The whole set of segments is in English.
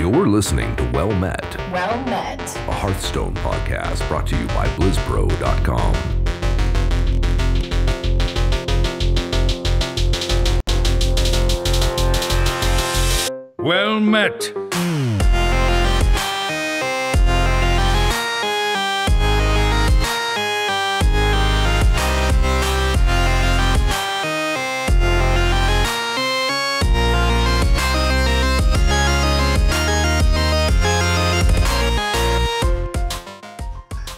You're listening to Well Met, a Hearthstone podcast brought to you by BlizzPro.com. Well met.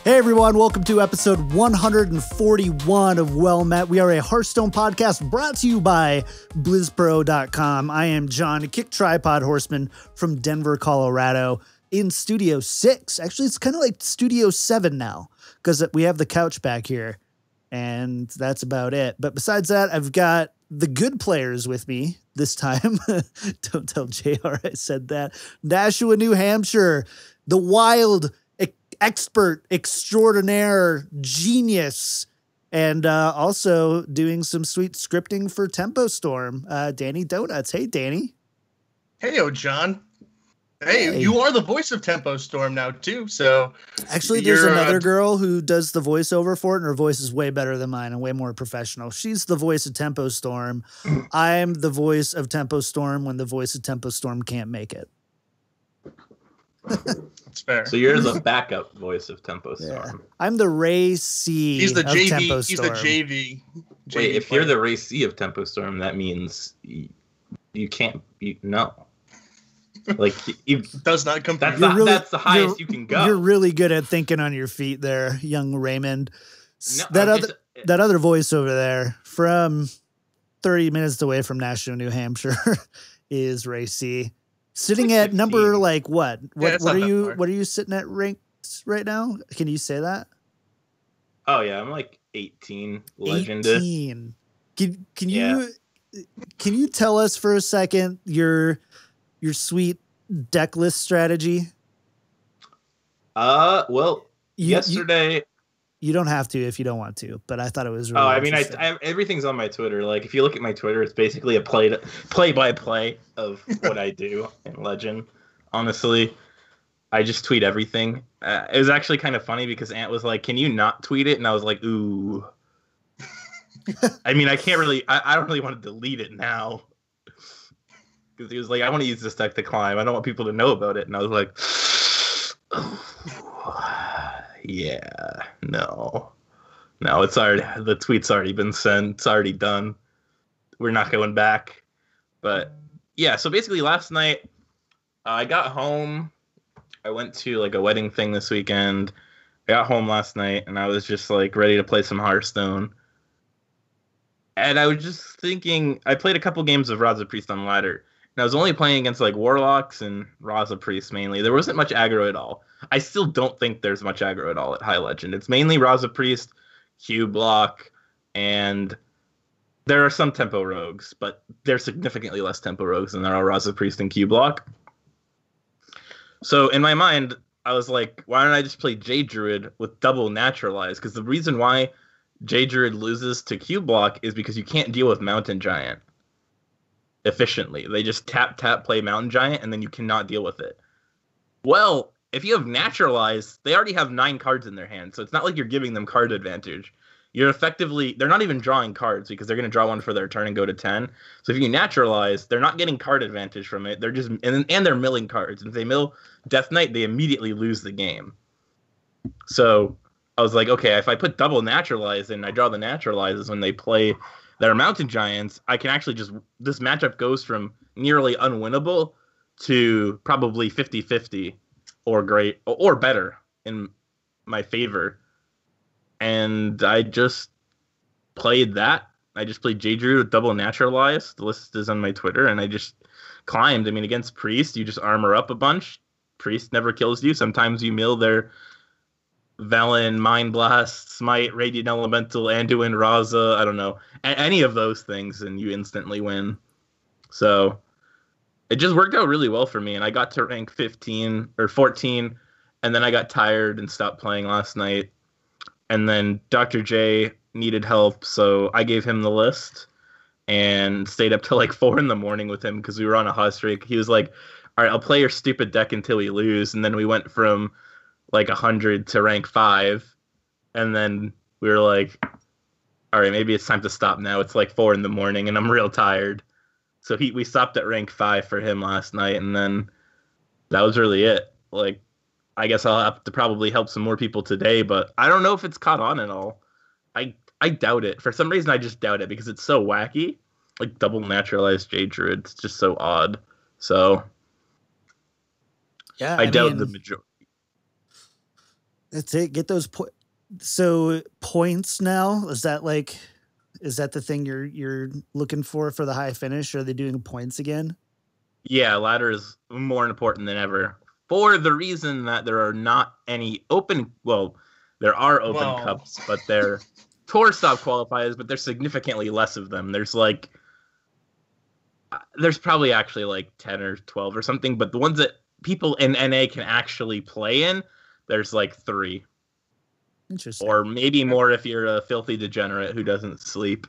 Hey everyone, welcome to episode 141 of Well Met. We are a Hearthstone podcast brought to you by BlizzPro.com. I am John, a KickedTripod horseman from Denver, Colorado, in Studio 6. Actually, it's kind of like Studio 7 now, because we have the couch back here, and that's about it. But besides that, I've got the good players with me this time. Don't tell JR I said that. Nashua, New Hampshire, the wild expert extraordinaire genius, and also doing some sweet scripting for Tempo Storm, DannyDonuts. Hey Danny. Hey John. Hey, you are the voice of Tempo Storm now too, so actually there's another girl who does the voiceover for it, and her voice is way better than mine and way more professional. She's the voice of Tempo Storm. I'm the voice of Tempo Storm when the voice of Tempo Storm can't make it. That's fair. So you're the backup voice of Tempo Storm. Yeah. I'm the RayC. He's the JV. Tempo He's Storm. the JV. Wait, if you're the RayC of Tempo Storm, that means you can't. No. Like it does not come. That's the highest you can go. You're really good at thinking on your feet, there, young Raymond. No, that other voice over there, from 30 minutes away from Nashua, New Hampshire, is RayC. Sitting at 15. Number like what? What are you? What are you sitting at ranked right now? Can you say that? Oh yeah, I'm like 18 legend. 18. Can you tell us for a second your sweet Decklist strategy? Well, yesterday. You don't have to if you don't want to, but I thought it was really I everything's on my Twitter. Like, if you look at my Twitter, it's basically a play-by-play of what I do in Legend. Honestly, I just tweet everything. It was actually kind of funny because Ant was like, "Can you not tweet it?" And I was like, "Ooh." I mean, I can't really. I don't really want to delete it now because he was like, "I want to use this deck to climb. I don't want people to know about it." And I was like, yeah, no, it's already, the tweet's already been sent. It's already done. We're not going back. But yeah, so basically last night I got home. I went to like a wedding thing this weekend. I got home last night and I was just like ready to play some Hearthstone. And I was just thinking, I played a couple games of Raza Priest on ladder. And I was only playing against like Warlocks and Raza Priest mainly. There wasn't much aggro at all. I still don't think there's much aggro at all at High Legend. It's mainly Raza Priest, Q Block, and there are some Tempo Rogues, but they're significantly less Tempo Rogues than there are Raza Priest and Q Block. So in my mind, I was like, why don't I just play J Druid with double Naturalize? Because the reason why J Druid loses to Q Block is because you can't deal with Mountain Giant efficiently. They just tap, play Mountain Giant, and then you cannot deal with it. Well, if you have Naturalize, they already have 9 cards in their hand, so it's not like you're giving them card advantage. You're effectively, they're not even drawing cards because they're going to draw one for their turn and go to 10. So if you Naturalize, they're not getting card advantage from it. They're just, and they're milling cards. And if they mill Death Knight, they immediately lose the game. So I was like, okay, if I put double Naturalize and I draw the Naturalizes when they play their Mountain Giants, I can actually just, this matchup goes from nearly unwinnable to probably 50-50 or great or better in my favor. And I just played that. I just played J Drew with double Naturalize. The list is on my Twitter, and I just climbed. I mean, against Priest, you just armor up a bunch. Priest never kills you. Sometimes you mill their Velen, Mind Blast, Smite, Radiant Elemental, Anduin, Raza, I don't know, any of those things, and you instantly win. So it just worked out really well for me, and I got to rank 15 or 14, and then I got tired and stopped playing last night. And then Dr. J needed help, so I gave him the list and stayed up till like 4 a.m. with him because we were on a hot streak. He was like, all right, I'll play your stupid deck until we lose. And then we went from like 100 to rank 5. And then we were like, all right, maybe it's time to stop now. It's like 4 a.m. and I'm real tired. So we stopped at rank 5 for him last night. And then that was really it. Like, I guess I'll have to probably help some more people today, but I don't know if it's caught on at all. I doubt it. For some reason, I just doubt it because it's so wacky. Like double naturalized Jade Druid. It's just so odd. So yeah, I doubt the majority. That's it. Get those points. So points now, is that the thing you're looking for the high finish? Are they doing points again? Yeah, ladder is more important than ever. For the reason that there are not any open, well, there are open cups, but they're tour stop qualifiers, but there's significantly less of them. There's probably actually like 10 or 12 or something, but the ones that people in NA can actually play in, there's like 3. Interesting. Or maybe more if you're a filthy degenerate who doesn't sleep.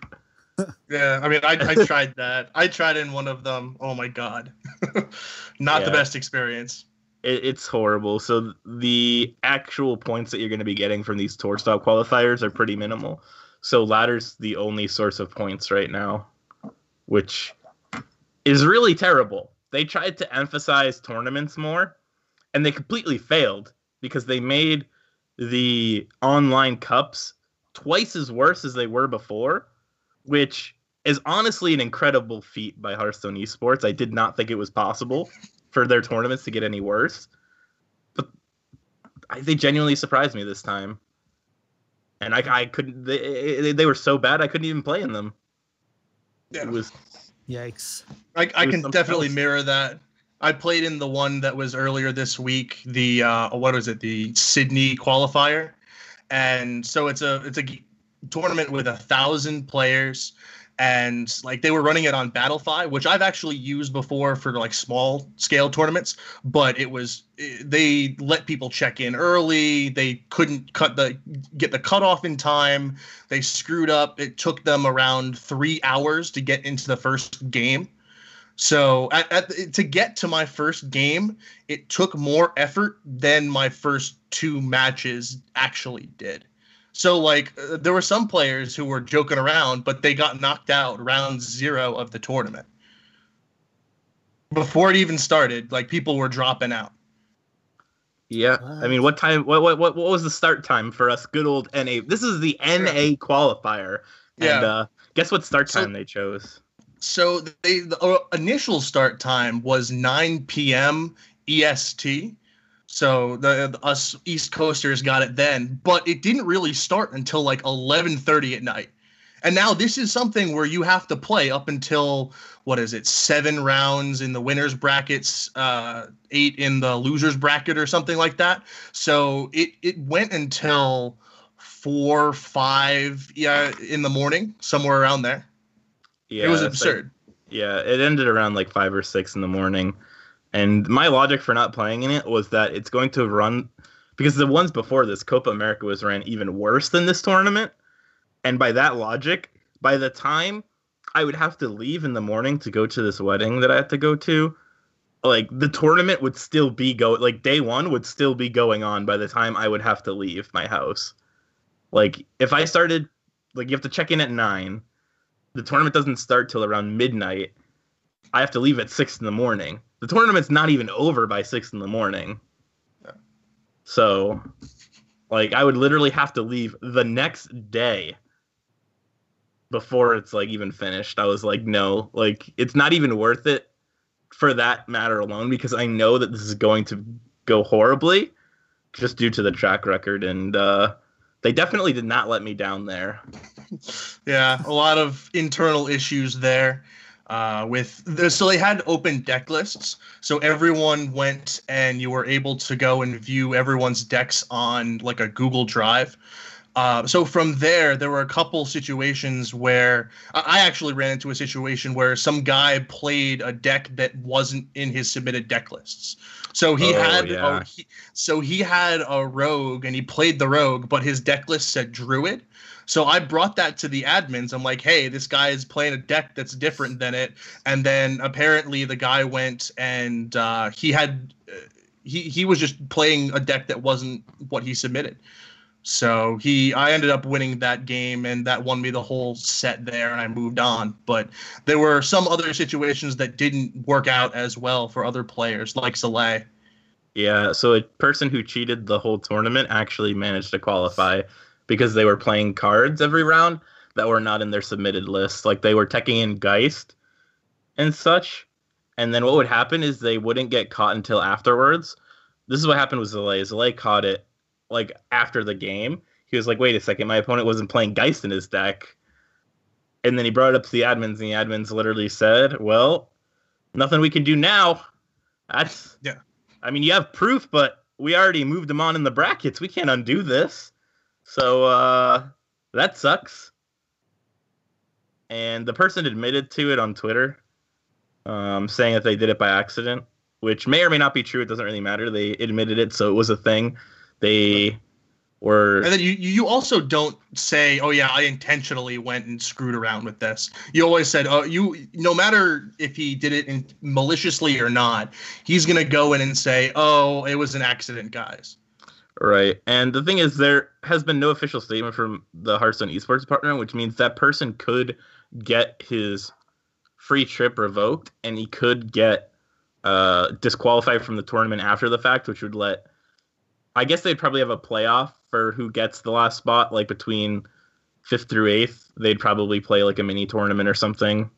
Yeah, I mean, I tried that. I tried in one of them. Oh my god. Not the best experience. It's horrible. So the actual points that you're going to be getting from these tour stop qualifiers are pretty minimal. So ladder's the only source of points right now, which is really terrible. They tried to emphasize tournaments more, and they completely failed because they made the online cups twice as worse as they were before, which is honestly an incredible feat by Hearthstone Esports. I did not think it was possible for their tournaments to get any worse, but they genuinely surprised me this time. And I couldn't. They were so bad I couldn't even play in them. Yeah. It was yikes. I can definitely mirror that. I played in the one that was earlier this week, the what was it, the Sydney qualifier, and so it's a tournament with 1,000 players. And like they were running it on Battlefy, which I've actually used before for like small scale tournaments, but they let people check in early. They couldn't get the cutoff in time. They screwed up. It took them around 3 hours to get into the first game. So to get to my first game, it took more effort than my first 2 matches actually did. So, like, there were some players who were joking around, but they got knocked out round 0 of the tournament. Before it even started, like, people were dropping out. Yeah. I mean, what time, what was the start time for us good old NA? This is the NA qualifier. And guess what start time they chose? So, the initial start time was 9 p.m. EST. So us East Coasters got it then, but it didn't really start until like 11:30 at night. And now this is something where you have to play up until, 7 rounds in the winners brackets, 8 in the losers bracket or something like that. So it went until 4, 5 in the morning, somewhere around there. Yeah, it was absurd. It ended around like 5 or 6 in the morning. And my logic for not playing in it was that it's going to run, because the ones before this, Copa America, was ran even worse than this tournament. And by that logic, by the time I would have to leave in the morning to go to this wedding that I had to go to, like the tournament would still be like day 1 would still be going on by the time I would have to leave my house. Like if I started, like you have to check in at 9, the tournament doesn't start till around midnight. I have to leave at 6 in the morning. The tournament's not even over by 6 in the morning. Yeah. So, like, I would literally have to leave the next day before it's, like, even finished. I was like, no, like, it's not even worth it for that matter alone, because I know that this is going to go horribly just due to the track record. And they definitely did not let me down there. Yeah, a lot of internal issues there. So they had open deck lists, so everyone went and you were able to go and view everyone's decks on like a Google Drive. So from there were a couple situations where I actually ran into a situation where some guy played a deck that wasn't in his submitted deck lists. So he he had a rogue and he played the rogue, but his deck list said druid. So I brought that to the admins. I'm like, hey, this guy is playing a deck that's different than it. And then apparently the guy went and he was just playing a deck that wasn't what he submitted. So I ended up winning that game, and that won me the whole set there, and I moved on. But there were some other situations that didn't work out as well for other players, like Soleil. Yeah, so a person who cheated the whole tournament actually managed to qualify because they were playing cards every round that were not in their submitted list. Like, they were teching in Geist and such, and then what would happen is they wouldn't get caught until afterwards. This is what happened with Soleil. Soleil caught it like after the game. He was like, wait a second, my opponent wasn't playing Geist in his deck. And then he brought it up to the admins, and the admins literally said, well, nothing we can do now. Yeah. I mean, you have proof, but we already moved him on in the brackets. We can't undo this. So that sucks. And the person admitted to it on Twitter, saying that they did it by accident, which may or may not be true. It doesn't really matter. They admitted it, so it was a thing. They were... And then you also don't say, oh, yeah, I intentionally went and screwed around with this. You always said, oh, no matter if he did it maliciously or not, he's going to go in and say, oh, it was an accident, guys. Right. And the thing is, there has been no official statement from the Hearthstone esports department, which means that person could get his free trip revoked, and he could get disqualified from the tournament after the fact, which would let... I guess they'd probably have a playoff for who gets the last spot, like between 5th through 8th. They'd probably play like a mini tournament or something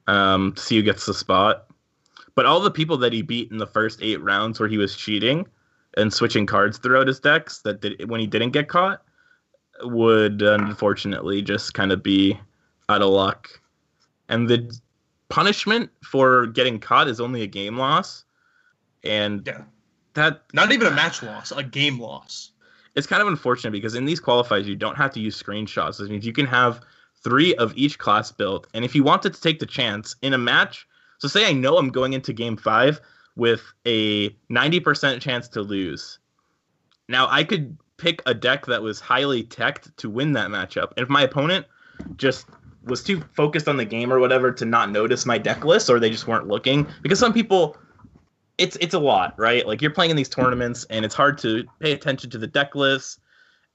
to see who gets the spot. But all the people that he beat in the first 8 rounds where he was cheating and switching cards throughout his decks when he didn't get caught would unfortunately just kind of be out of luck. And the punishment for getting caught is only a game loss. And that not even a match loss, a game loss. It's kind of unfortunate because in these qualifiers, you don't have to use screenshots. This means you can have 3 of each class built. And if you wanted to take the chance in a match, so say I know I'm going into game 5 with a 90% chance to lose. Now, I could pick a deck that was highly teched to win that matchup. And if my opponent just was too focused on the game or whatever to not notice my deck list, or they just weren't looking, because some people... It's a lot, right? Like, you're playing in these tournaments, and it's hard to pay attention to the deck list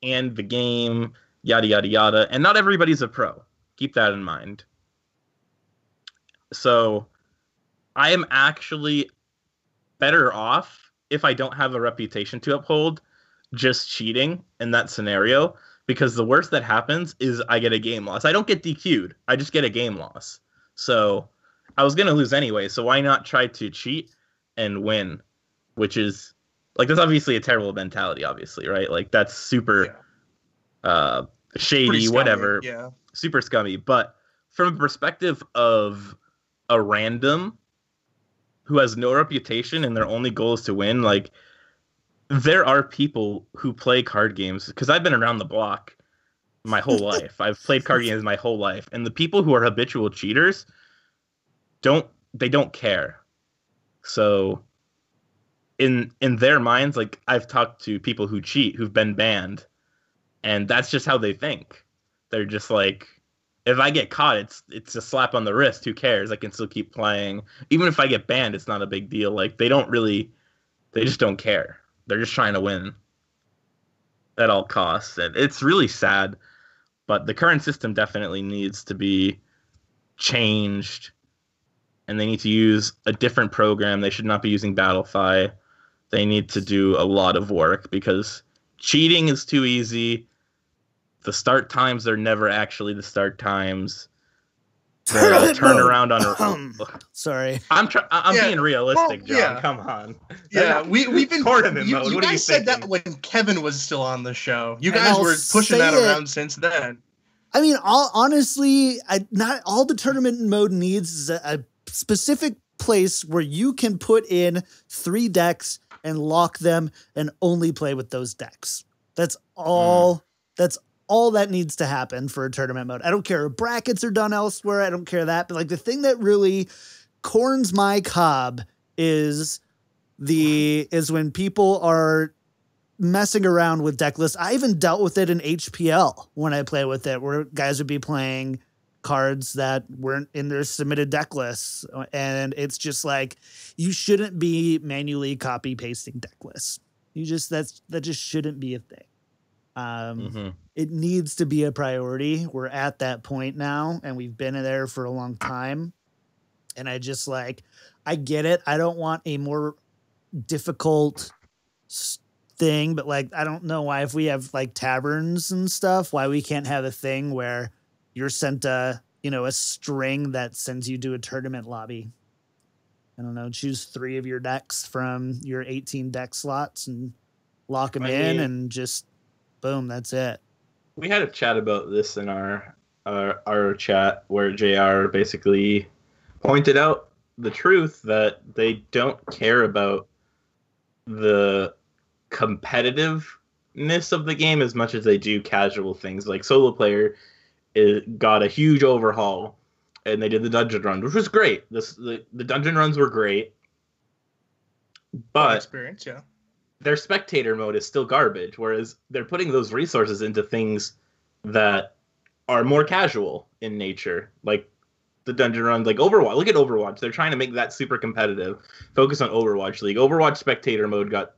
and the game, yada, yada, yada. And not everybody's a pro. Keep that in mind. So I am actually better off if I don't have a reputation to uphold just cheating in that scenario, because the worst that happens is I get a game loss. I don't get DQ'd. I just get a game loss. So I was going to lose anyway, so why not try to cheat and win, which is like, that's obviously a terrible mentality, obviously, right? Like, that's super shady, scummy, whatever, yeah, super scummy. But from a perspective of a random who has no reputation and their only goal is to win, like, there are people who play card games, because I've been around the block my whole life. I've played card games my whole life, and the people who are habitual cheaters don't care. So in their minds, like, I've talked to people who cheat, who've been banned, and that's just how they think. They're just like, if I get caught, it's a slap on the wrist. Who cares? I can still keep playing. Even if I get banned, it's not a big deal. Like, they just don't care. They're just trying to win at all costs. And it's really sad, but the current system definitely needs to be changed. And they need to use a different program. They should not be using Battlefy. They need to do a lot of work because cheating is too easy. The start times are never actually the start times. The turnaround on sorry. I'm being realistic, John. Yeah. Come on. Yeah, we've been tournament mode. You what guys said that when Kevin was still on the show. You guys were pushing that around since then. I mean, honestly, not all the tournament mode needs is a specific place where you can put in 3 decks and lock them and only play with those decks. That's all That's all that needs to happen for a tournament mode. I don't care if brackets are done elsewhere. I don't care that. But like the thing that really corns my cob is when people are messing around with deck lists. I even dealt with it in HPL when I play with it, where guys would be playing cards that weren't in their submitted deck lists. And it's just like, you shouldn't be manually copy pasting deck lists. That just shouldn't be a thing. It needs to be a priority. We're at that point now, and we've been there for a long time. And I just I get it. I don't want a more difficult thing, but like, I don't know why, if we have like taverns and stuff, why we can't have a thing where you're sent a string that sends you to a tournament lobby. I don't know, choose 3 of your decks from your 18 deck slots and lock them in, and just boom, that's it. We had a chat about this in our chat where JR basically pointed out the truth that they don't care about the competitiveness of the game as much as they do casual things. Like Solo Player got a huge overhaul, and they did the dungeon run, which was great. The dungeon runs were great, but experience, yeah. Their spectator mode is still garbage, whereas they're putting those resources into things that are more casual in nature, like the dungeon runs, like Overwatch. Look at Overwatch. They're trying to make that super competitive. Focus on Overwatch League. Overwatch spectator mode got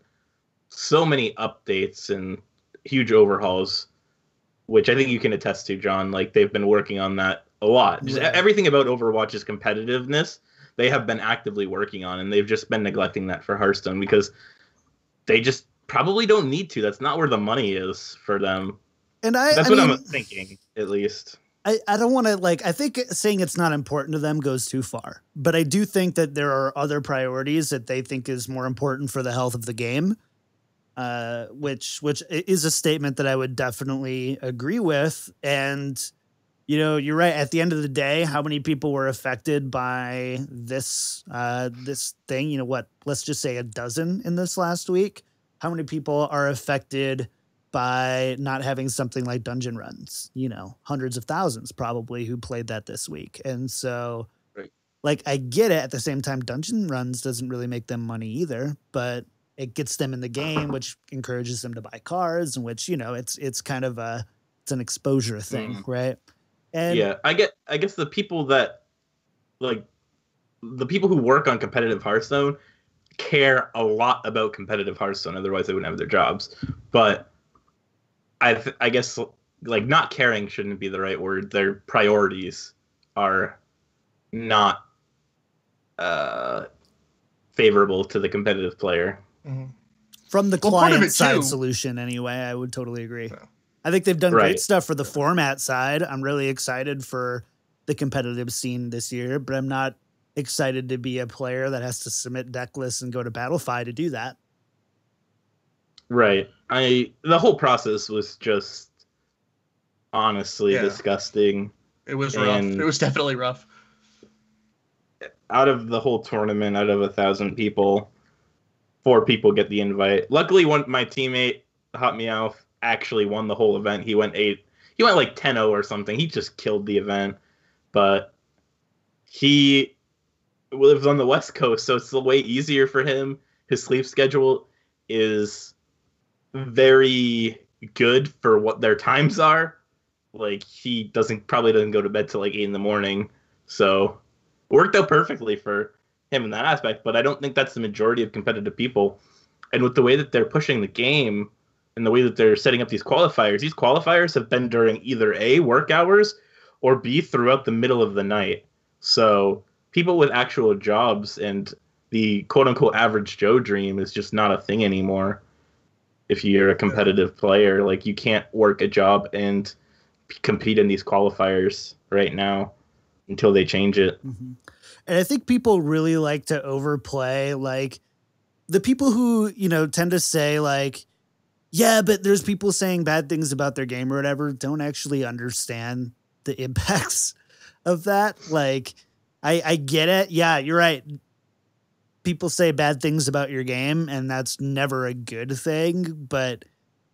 so many updates and huge overhauls, which I think you can attest to, John. Like, they've been working on that a lot. Just everything about Overwatch's competitiveness, they have been actively working on, and they've just been neglecting that for Hearthstone because they just probably don't need to. That's not where the money is for them. And that's what I'm thinking, at least. I don't want to, I think saying it's not important to them goes too far. But I do think that there are other priorities that they think is more important for the health of the game, which is a statement that I would definitely agree with. And, you're right. At the end of the day, how many people were affected by this thing? Let's just say a dozen in this last week. How many people are affected by not having something like dungeon runs? Hundreds of thousands probably who played that this week. And so I get it. At the same time, dungeon runs doesn't really make them money either, but it gets them in the game, which encourages them to buy cards, and which, it's kind of it's an exposure thing. Right. And yeah, I guess the people that the people who work on competitive Hearthstone care a lot about competitive Hearthstone. Otherwise they wouldn't have their jobs. But I guess not caring shouldn't be the right word. Their priorities are not favorable to the competitive player. From the client side solution, anyway, I would totally agree. Yeah. I think they've done great stuff for the format side. I'm really excited for the competitive scene this year, but I'm not excited to be a player that has to submit deck lists and go to Battlefy to do that. Right. The whole process was just honestly disgusting. It was rough. It was definitely rough. Out of the whole tournament, out of 1,000 people, 4 people get the invite. Luckily, my teammate, Hot Meowth, actually won the whole event. He went 10-0 or something. He just killed the event. But he lives on the West Coast, so it's way easier for him. His sleep schedule is very good for what their times are. He probably doesn't go to bed till 8 in the morning. So it worked out perfectly for him in that aspect, but I don't think that's the majority of competitive people. And with the way that they're pushing the game and the way that they're setting up these qualifiers have been during either A, work hours, or B, throughout the middle of the night. So people with actual jobs and the quote-unquote average Joe dream is just not a thing anymore. If you're a competitive player, you can't work a job and compete in these qualifiers right now until they change it. Mm-hmm. And I think people really like to overplay, the people who, tend to say yeah, but there's people saying bad things about their game or whatever, don't actually understand the impacts of that. I get it. Yeah, you're right. People say bad things about your game, and that's never a good thing. But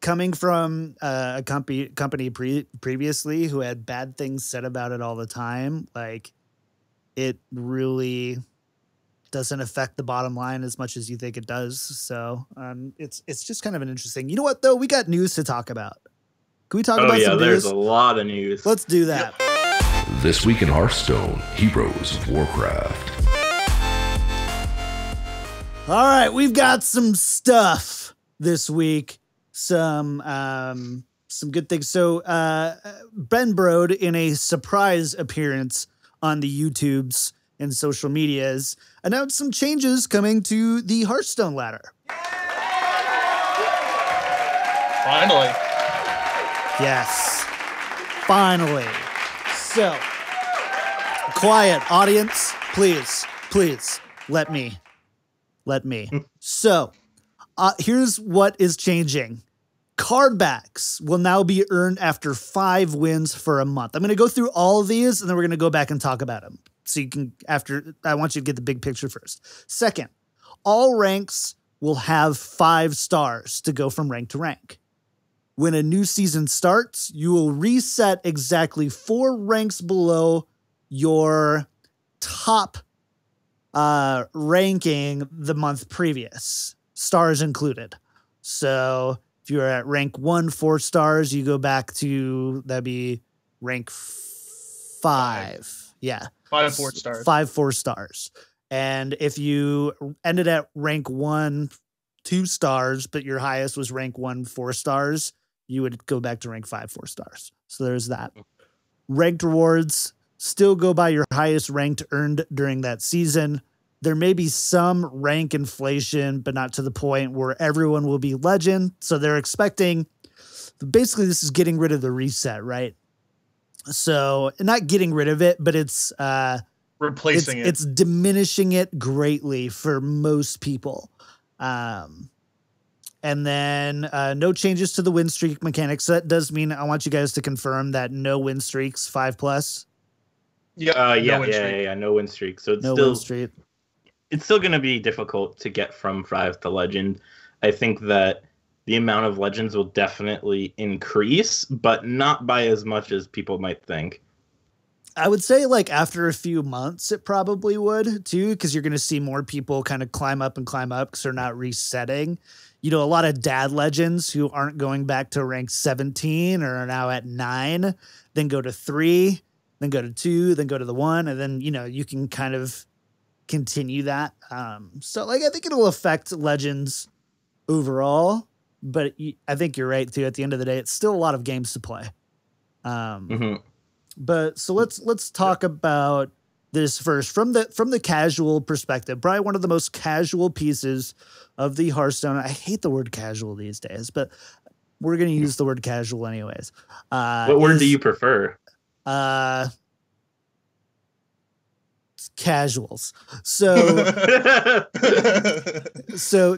coming from a company previously who had bad things said about it all the time, like it really doesn't affect the bottom line as much as you think it does. So it's just kind of an interesting. You know what though? We got news to talk about. Can we talk about some news? There's a lot of news. Let's do that. Yep. This week in Hearthstone, Heroes of Warcraft. All right, we've got some stuff this week. Some good things. So Ben Brode, in a surprise appearance on the YouTubes and social medias, announced some changes coming to the Hearthstone ladder. Finally. Yes. Finally. So, quiet, audience. Please, let me. So, here's what is changing. Card backs will now be earned after 5 wins for a month. I'm going to go through all of these, and then we're going to go back and talk about them. So you can, I want you to get the big picture first. Second, all ranks will have 5 stars to go from rank to rank. When a new season starts, you will reset exactly 4 ranks below your top ranking the month previous, stars included. So if you're at rank 1, 4 stars, you go back to, that'd be rank 5. Yeah. 5 4 stars. 5 4 stars. And if you ended at rank 1, 2 stars, but your highest was rank 1, 4 stars, you would go back to rank 5 4 stars. So there's that. Ranked rewards still go by your highest ranked earned during that season. There may be some rank inflation, but not to the point where everyone will be legend. So they're expecting, basically this is getting rid of the reset, right? So not getting rid of it, but it's replacing it. It's diminishing it greatly for most people. And then no changes to the win streak mechanics. So that does mean I want you guys to confirm that no win streaks 5+. Yeah. No win streak. So it's no still win streak. It's still going to be difficult to get from 5 to legend. I think that the amount of legends will definitely increase, but not by as much as people might think. I would say like after a few months, it probably would too, because you're going to see more people kind of climb up because they're not resetting. You know, a lot of dad legends who aren't going back to rank 17 or are now at 9, then go to 3, then go to 2, then go to the 1. And then, you know, you can kind of continue that. So like, I think it'll affect legends overall, but I think you're right too. At the end of the day, it's still a lot of games to play. But so let's talk about this first from the casual perspective. Probably one of the most casual pieces of the Hearthstone. I hate the word casual these days, but we're going to use the word casual anyways. What word do you prefer? Casuals. So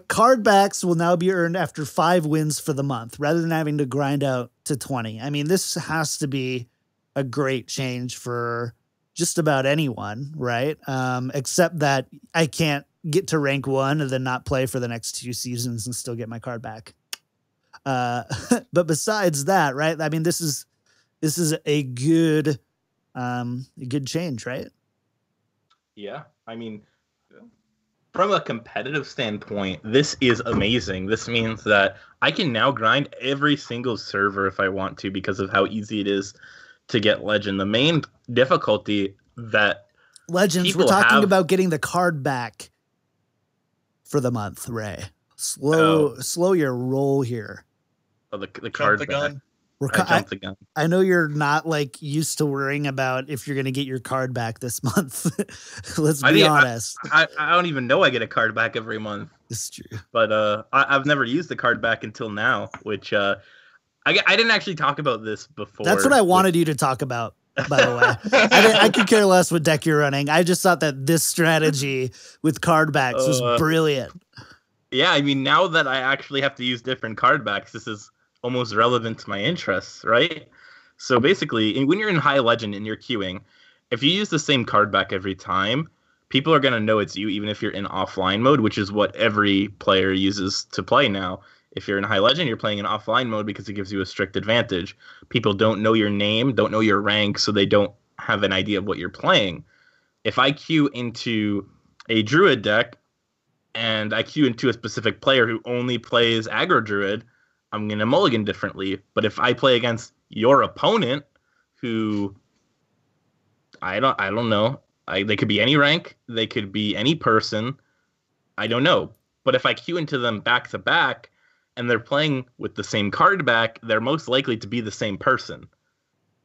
card backs will now be earned after 5 wins for the month rather than having to grind out to 20. I mean, this has to be a great change for just about anyone, right? Except that I can't get to rank 1 and then not play for the next 2 seasons and still get my card back. But besides that, right? I mean, this is a good change, right? Yeah, I mean, from a competitive standpoint, this is amazing. This means that I can now grind every single server if I want to because of how easy it is to get legend. The main difficulty that legends, we're talking about getting the card back for the month, Ray. Slow your roll here. Oh, the card back. Gun. I know you're not like used to worrying about if you're going to get your card back this month. Let's be honest. I don't even know I get a card back every month. It's true. But I've never used the card back until now, which I didn't actually talk about this before. That's what I wanted you to talk about, by the way. I could care less what deck you're running. I just thought that this strategy with card backs was brilliant. Yeah, I mean, now that I actually have to use different card backs, this is almost relevant to my interests, right? So basically, when you're in high legend and you're queuing, if you use the same card back every time, people are going to know it's you, even if you're in offline mode, which is what every player uses to play now. If you're in High Legend, you're playing in offline mode because it gives you a strict advantage. People don't know your name, don't know your rank, so they don't have an idea of what you're playing. If I queue into a Druid deck and I queue into a specific player who only plays aggro Druid, I'm going to mulligan differently. But if I play against your opponent, who I don't know, they could be any rank, they could be any person, I don't know. But if I queue into them back to back and they're playing with the same card back, they're most likely to be the same person,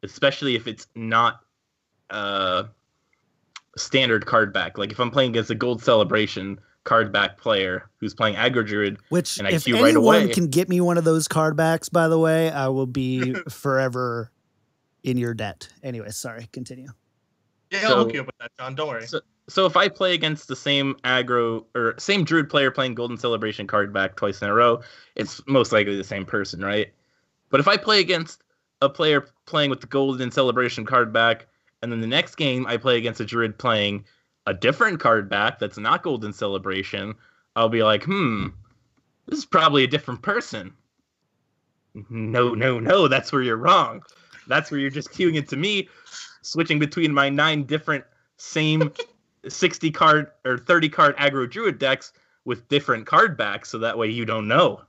especially if it's not standard card back. Like if I'm playing against a Gold Celebration card back player who's playing aggro Druid, which and I if queue anyone right away, can get me one of those card backs, by the way, I will be forever in your debt. Anyway, sorry, continue. Yeah, I'll hook you up with that, John. Don't worry. So if I play against the same aggro or same Druid player playing Golden Celebration card back twice in a row, it's most likely the same person, right? But if I play against a player playing with the Golden Celebration card back, and then the next game I play against a Druid playing a different card back that's not Golden Celebration, I'll be like, this is probably a different person. No, that's where you're wrong. That's where you're just queuing it to me, switching between my 9 different same 60 card or 30 card aggro Druid decks with different card backs, so that way you don't know.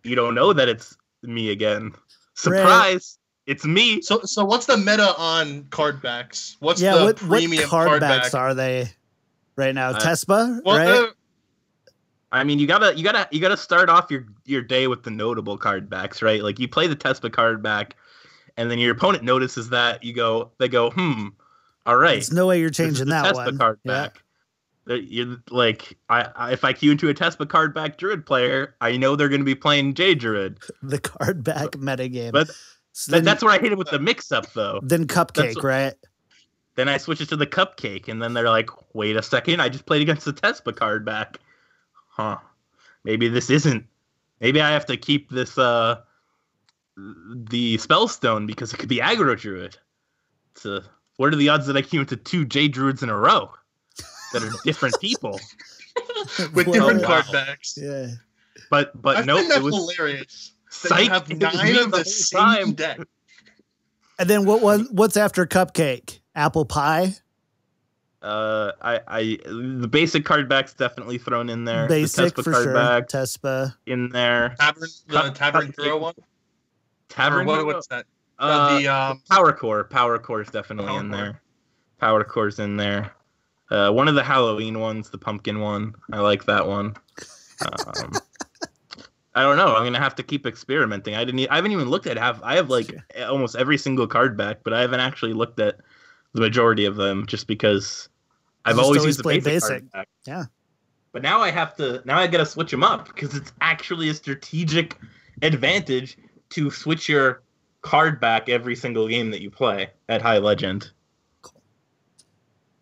You don't know that it's me again. Surprise! It's me. So what's the meta on card backs? What's the premium what card backs back are they right now? Tespa, well, right? I mean, you gotta start off your day with the notable card backs, right? Like you play the Tespa card back, and then your opponent notices that they go, all right. There's no way you're changing that Tespa one. card back. You're like, if I queue into a Tespa card back Druid player, I know they're going to be playing J Druid. The card back metagame. But that's where I hate it with the mix up, though. Then Cupcake, right? Then I switch it to the Cupcake, and then they're like, wait a second, I just played against the Tespa card back. Huh. Maybe this isn't. Maybe I have to keep this the Spellstone because it could be aggro Druid. What are the odds that I queue into 2 J Druids in a row that are different people with different card backs? Yeah, but no, it was hilarious. Psych, you have 9 of the same deck. And then what's after Cupcake? Apple Pie. The basic card back's definitely thrown in there. Basic the Tespa for card sure. back Throw in there. Tavern Throw one. Tavern. What's that? Power Core is definitely in there. Power Core's in there. One of the Halloween ones, the pumpkin one. I like that one. I don't know. I'm gonna have to keep experimenting. I haven't even looked at I have like almost every single card back, but I haven't actually looked at the majority of them just because I've always used the basic card back. Yeah. But now I gotta switch them up because it's actually a strategic advantage to switch your card back every single game that you play at High Legend. Cool.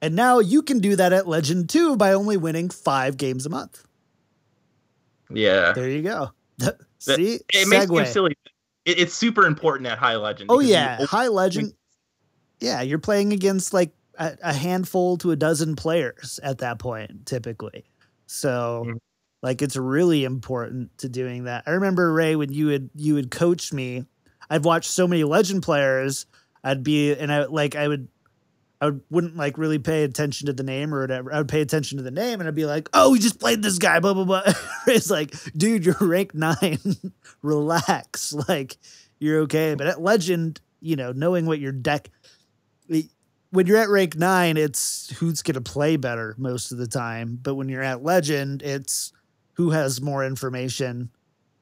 And now you can do that at Legend too by only winning 5 games a month. Yeah. There you go. See? It makes me silly. It's super important at High Legend. Oh, yeah. High Legend. Yeah, you're playing against like a handful to a dozen players at that point, typically. So, like, it's really important to doing that. I remember, Ray, when you would coach me, I'd watch so many Legend players. I wouldn't like really pay attention to the name or whatever. I would pay attention to the name and I'd be like, oh, we just played this guy, blah, blah, blah. It's like, dude, you're rank 9. Relax. Like, you're okay. But at Legend, knowing what your deck, when you're at rank 9, it's who's going to play better most of the time. But when you're at Legend, it's who has more information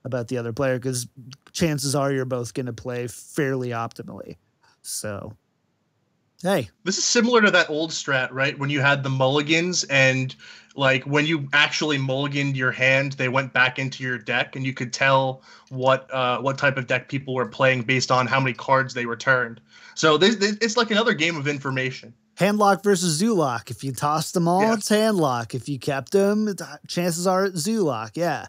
about the other player, because chances are you're both going to play fairly optimally. So, hey, this is similar to that old strat, right? When you had the mulligans, and like when you actually mulliganed your hand, they went back into your deck, and you could tell what type of deck people were playing based on how many cards they returned. So it's like another game of information. Handlock versus Zoolock. If you tossed them all, It's handlock. If you kept them, chances are it's Zoolock. Yeah,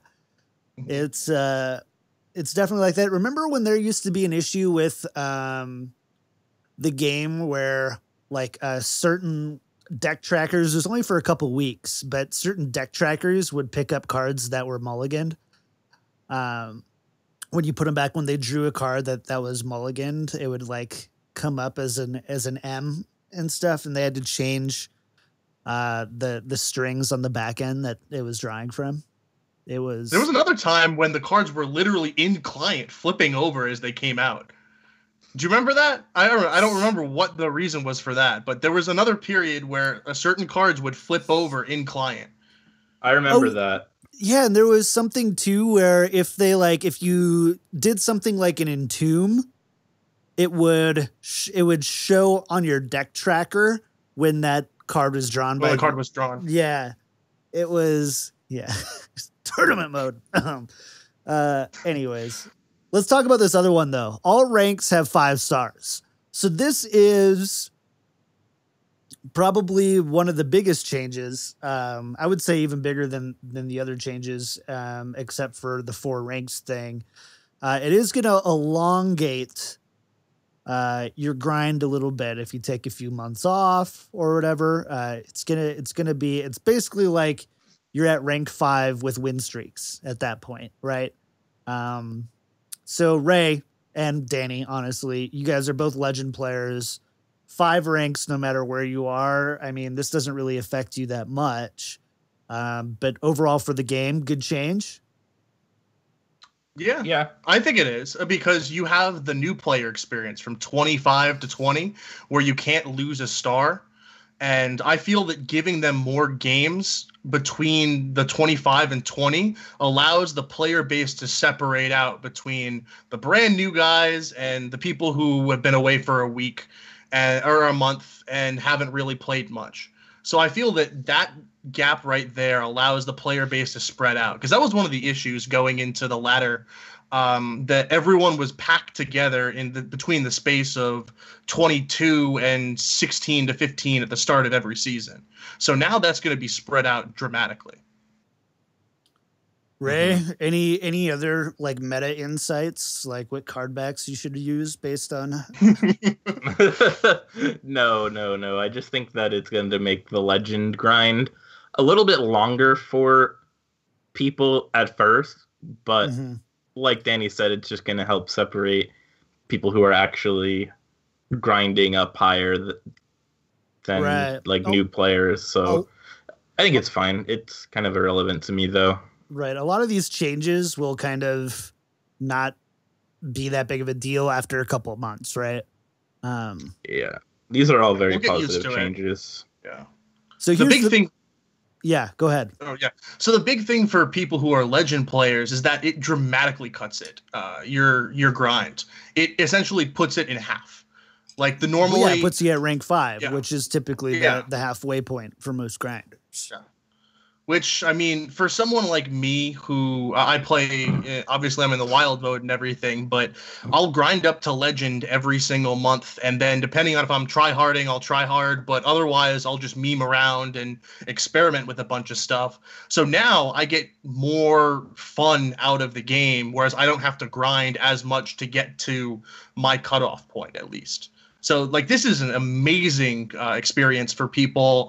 it's definitely like that. Remember when there used to be an issue with the game where like certain deck trackers, it was only for a couple weeks, but certain deck trackers would pick up cards that were mulliganed. when you put them back, when they drew a card that was mulliganed, it would like come up as an M and stuff, and they had to change the strings on the back end that it was drawing from. There was another time when the cards were literally in client flipping over as they came out. Do you remember that? I don't remember what the reason was for that, but there was another period where certain cards would flip over in client. I remember that. Yeah, and there was something too where if you did something like an entomb, it would show on your deck tracker when that card was drawn. When the card was drawn. Yeah, it was tournament mode. Anyways, let's talk about this other one though. All ranks have 5 stars, so this is probably one of the biggest changes. I would say even bigger than the other changes, except for the 4 ranks thing. It is going to elongate your grind a little bit if you take a few months off or whatever. It's basically like you're at rank 5 with win streaks at that point, right? So Ray and Danny, honestly, you guys are both legend players. 5 ranks, no matter where you are. I mean, this doesn't really affect you that much. But overall for the game, good change. Yeah. I think it is because you have the new player experience from 25 to 20 where you can't lose a star. And I feel that giving them more games between the 25 and 20 allows the player base to separate out between the brand new guys and the people who have been away for a week or a month and haven't really played much. So I feel that gap right there allows the player base to spread out, because that was one of the issues going into the ladder, that everyone was packed together between the space of 22 and 16 to 15 at the start of every season. So now that's going to be spread out dramatically. Ray, any other like meta insights, like what card backs you should use based on? No. I just think that it's going to make the legend grind a little bit longer for people at first, but like Danny said, it's just going to help separate people who are actually grinding up higher than new players. So I think it's fine. It's kind of irrelevant to me though. Right. A lot of these changes will kind of not be that big of a deal after a couple of months, right? Yeah. These are all very positive changes. Yeah. So the big thing. Yeah, go ahead. Oh, yeah. So the big thing for people who are legend players is that it dramatically cuts it. Your grind. It essentially puts it in half. Like the normally. It puts you at rank 5, which is typically the halfway point for most grinders. Yeah. Which, I mean, for someone like me who I play, obviously I'm in the wild mode and everything, but I'll grind up to legend every single month. And then depending on if I'm tryharding, I'll try hard. But otherwise, I'll just meme around and experiment with a bunch of stuff. So now I get more fun out of the game, whereas I don't have to grind as much to get to my cutoff point, at least. So, like, this is an amazing experience for people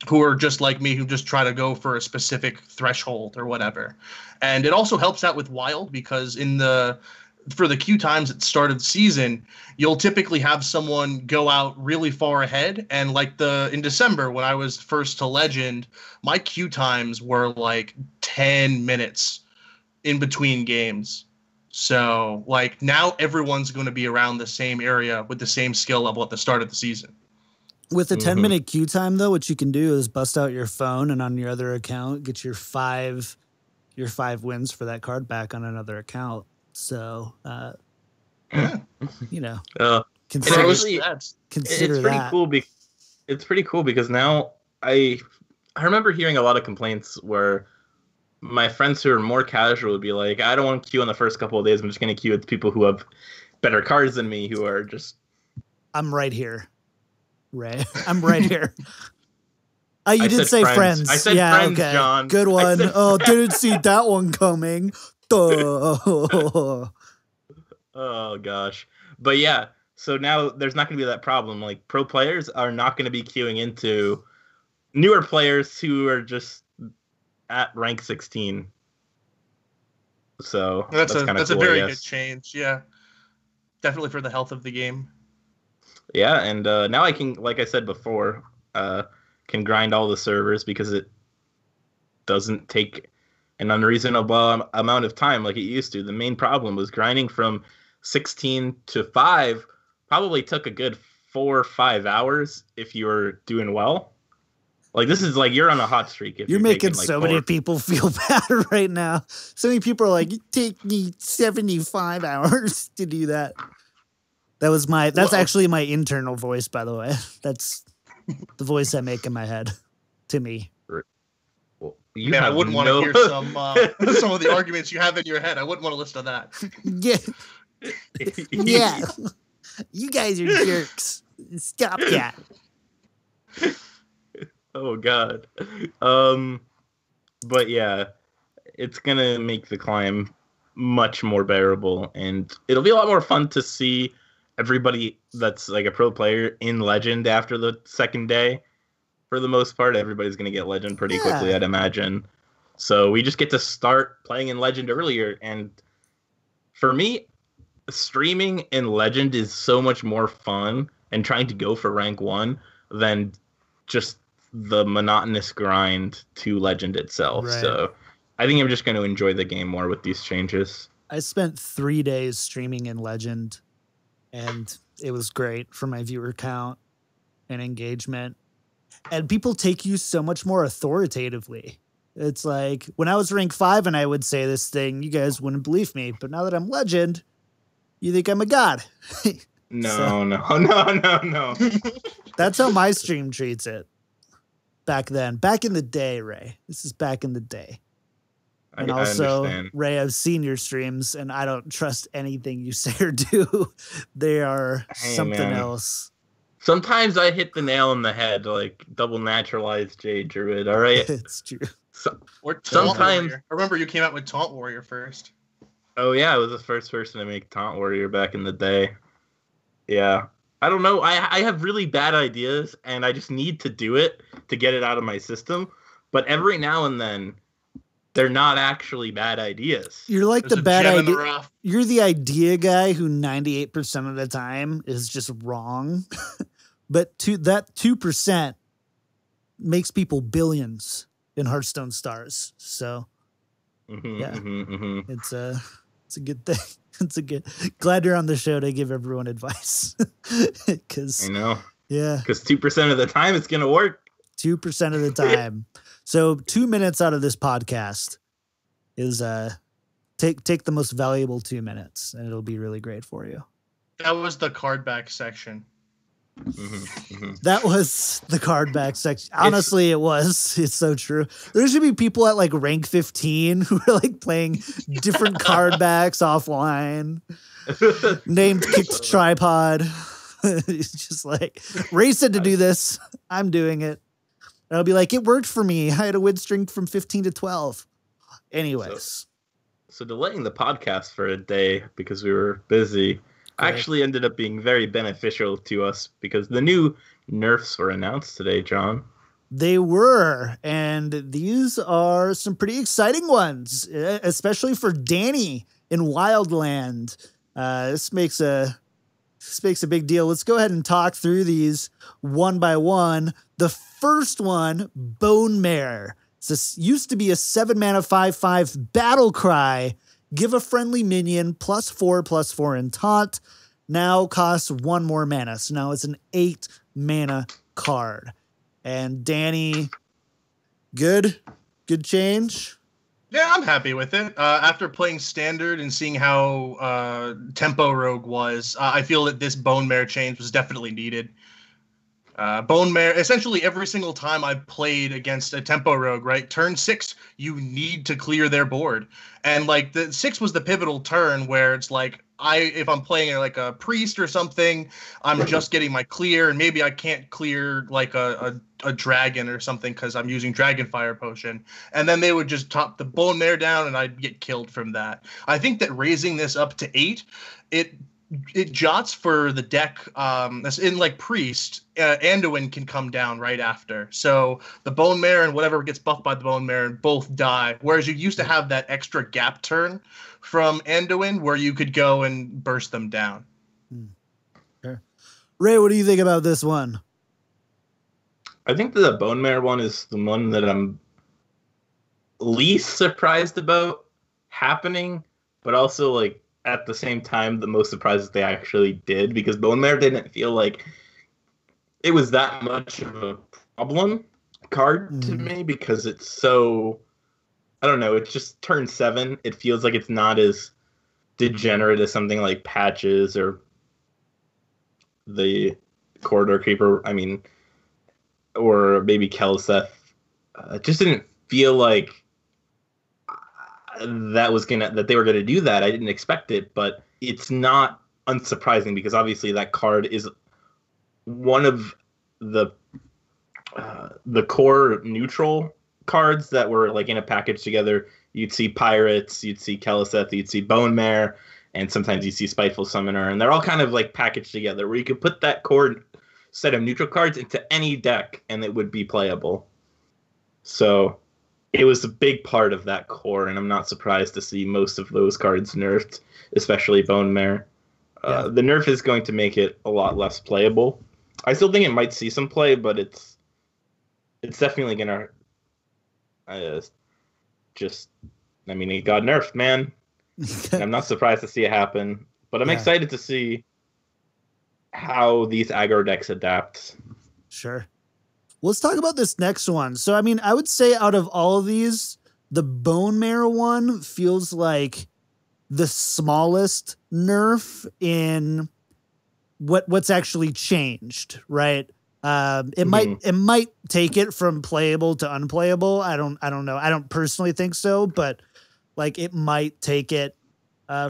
who are just like me, who just try to go for a specific threshold or whatever. And it also helps out with wild, because for the queue times at the start of the season, you'll typically have someone go out really far ahead. And like in December, when I was first to legend, my queue times were like 10 minutes in between games. So like now everyone's going to be around the same area with the same skill level at the start of the season. With a 10-minute queue time, though, what you can do is bust out your phone and on your other account, get your 5 wins for that card back on another account. So, you know, consider it's pretty that. Cool. It's pretty cool because now I remember hearing a lot of complaints where my friends who are more casual would be like, I don't want to queue in the first couple of days. I'm just going to queue with people who have better cards than me, who are just... I'm right here. Ray, I'm right here. You did say friends. I said friends, okay. John. Good one. Didn't see that one coming. Oh gosh. But yeah, so now there's not going to be that problem. Like pro players are not going to be queuing into newer players who are just at rank 16. So That's kind of that's cool, a very I good guess. change. Yeah, definitely for the health of the game. Yeah, and now I can, like I said before, can grind all the servers because it doesn't take an unreasonable amount of time like it used to. The main problem was grinding from 16 to 5 probably took a good 4 or 5 hours if you were doing well. Like, this is like you're on a hot streak if You're you're making taking, like, so many people feel bad right now. So many people are like, "It take me 75 hours to do that." That's actually my internal voice, by the way. That's the voice I make in my head to me. Well, Man, I wouldn't want to hear some of the arguments you have in your head. I wouldn't want to listen to that. Yeah. Yeah. You guys are jerks. Stop that. Oh God. But yeah, it's gonna make the climb much more bearable, and it'll be a lot more fun to see everybody that's like a pro player in Legend after the second day. For the most part, everybody's gonna get Legend pretty quickly, I'd imagine. So we just get to start playing in Legend earlier, and for me, streaming in Legend is so much more fun and trying to go for rank 1 than just the monotonous grind to Legend itself. Right. So I think I'm just going to enjoy the game more with these changes. I spent 3 days streaming in Legend, and it was great for my viewer count and engagement. And people take you so much more authoritatively. It's like when I was rank 5 and I would say this thing, you guys wouldn't believe me. But now that I'm Legend, you think I'm a god. No. That's how my stream treats it. Back then, back in the day, Ray. This is back in the day. And also, understand. Ray, I've seen your streams, and I don't trust anything you say or do. They are something else. Sometimes I hit the nail on the head, like double naturalized J Druid. All right, It's true. Or Taunt sometimes. Warrior. I remember you came out with Taunt Warrior first. Oh yeah, I was the first person to make Taunt Warrior back in the day. Yeah. I don't know. I have really bad ideas, and I just need to do it to get it out of my system. But every now and then, they're not actually bad ideas. You're like There's the a bad gem in the idea. rough. You're the idea guy who 98% of the time is just wrong. But that 2% makes people billions in Hearthstone stars. So it's a good thing. It's a good. Glad you're on the show to give everyone advice. Because I know. Yeah. Because 2% of the time it's gonna work. 2% of the time. So 2 minutes out of this podcast is take the most valuable 2 minutes, and it'll be really great for you. That was the card back section. That was the card back section. Honestly, it was. It's so true. There should be people at like rank 15 who are like playing different card backs offline. Named KickedTripod. It's just like, Ray said to do this. I'm doing it. And I'll be like, it worked for me. I had a win string from 15 to 12. Anyways. So delaying the podcast for a day because we were busy actually ended up being very beneficial to us because the new Nerfs were announced today, John. They were, and these are some pretty exciting ones, especially for Danny in Wildland. This makes a big deal. Let's go ahead and talk through these one by one. The first one, Bone Mare. This used to be a 7-mana 5/5 battle cry. Give a friendly minion +4/+4 in taunt. Now costs 1 more mana. So now it's an 8-mana card. And Danny, good change. Yeah, I'm happy with it. After playing Standard and seeing how Tempo Rogue was, I feel that this Bone Mare change was definitely needed. Bone Mare, essentially every single time I've played against a Tempo Rogue, right? Turn 6, you need to clear their board. And like the 6 was the pivotal turn where it's like, if I'm playing like a priest or something, I'm just getting my clear, and maybe I can't clear like a dragon or something because I'm using Dragonfire Potion. And then they would just top the Bone Mare down and I'd get killed from that. I think that raising this up to 8, it it jots for the deck. That's in like Priest. Anduin can come down right after. So the Bone Mare and whatever gets buffed by the Bone Mare both die. Whereas you used to have that extra gap turn from Anduin where you could go and burst them down. Sure. Ray, what do you think about this one? I think the Bone Mare one is the one that I'm least surprised about happening, but also like at the same time the most surprised that they actually did, because Bone Mare didn't feel like it was that much of a problem card to me, because it's so, I don't know, it's just turn 7. It feels like it's not as degenerate as something like Patches or the Corridor Creeper, I mean, or maybe Kelseth. It just didn't feel like that they were gonna do that. I didn't expect it, but it's not unsurprising because obviously that card is one of the core neutral cards that were like in a package together. You'd see Pirates, you'd see Kelseth, you'd see Bone Mare, and sometimes you see Spiteful Summoner, and they're all kind of like packaged together where you could put that core set of neutral cards into any deck and it would be playable. So it was a big part of that core, and I'm not surprised to see most of those cards nerfed, especially Bone Mare. The nerf is going to make it a lot less playable. I still think it might see some play, but it's definitely gonna it got nerfed, man. And I'm not surprised to see it happen, but I'm excited to see how these aggro decks adapt. Sure. Let's talk about this next one. So, I mean, I would say out of all of these, the Bone Mare one feels like the smallest nerf in what's actually changed, right? It might take it from playable to unplayable. I don't know. I don't personally think so, but like it might take it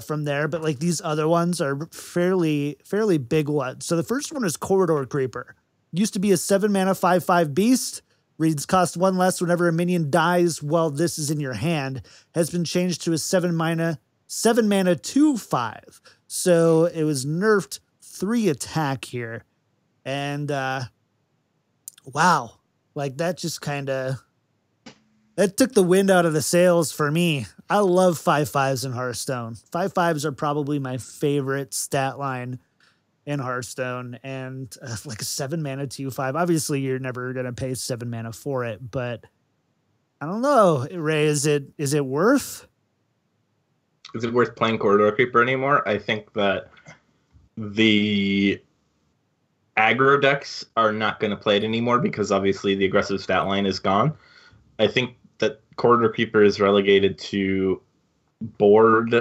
from there. But like these other ones are fairly big ones. So the first one is Corridor Creeper. Used to be a 7-mana 5/5 beast. Reads cost 1 less whenever a minion dies while this is in your hand. Has been changed to a 7-mana 2/5. So it was nerfed 3 attack here. And wow. Like that just kind of, that took the wind out of the sails for me. I love 5/5s in Hearthstone. 5/5s are probably my favorite stat line in Hearthstone, and like a 7-mana 2/5. Obviously, you're never gonna pay 7 mana for it, but I don't know, Ray. Is it worth? Is it worth playing Corridor Creeper anymore? I think that the aggro decks are not going to play it anymore because obviously the aggressive stat line is gone. I think that Corridor Creeper is relegated to board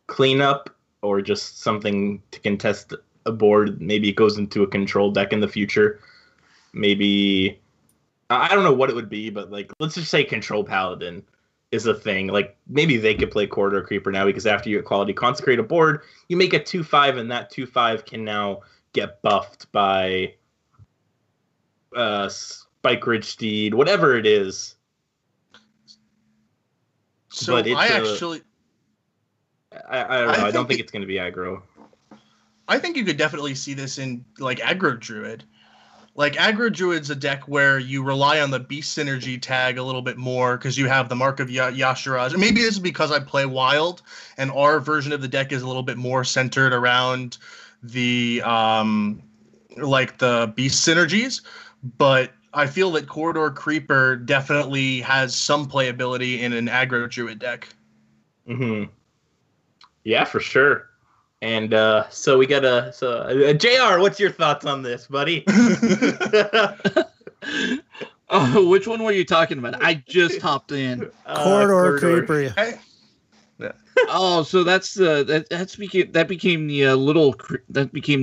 cleanup or just something to contest a board. Maybe it goes into a control deck in the future. Maybe, I don't know what it would be, but like, let's just say Control Paladin is a thing. Like, maybe they could play Corridor Creeper now because after you get Quality Consecrate a board, you make a 2/5, and that 2/5 can now get buffed by Spike Ridge Steed, whatever it is. So but I don't know. I don't think it's going to be aggro. I think you could definitely see this in like aggro druid. Like aggro druid's a deck where you rely on the beast synergy tag a little bit more because you have the Mark of Yashiraj. Maybe this is because I play wild and our version of the deck is a little bit more centered around the like the beast synergies, but I feel that Corridor Creeper definitely has some playability in an aggro druid deck. Mm-hmm. Yeah, for sure. And so we got JR, what's your thoughts on this, buddy? Oh, which one were you talking about? I just hopped in. Corridor Creeper. Hey. Oh, so that became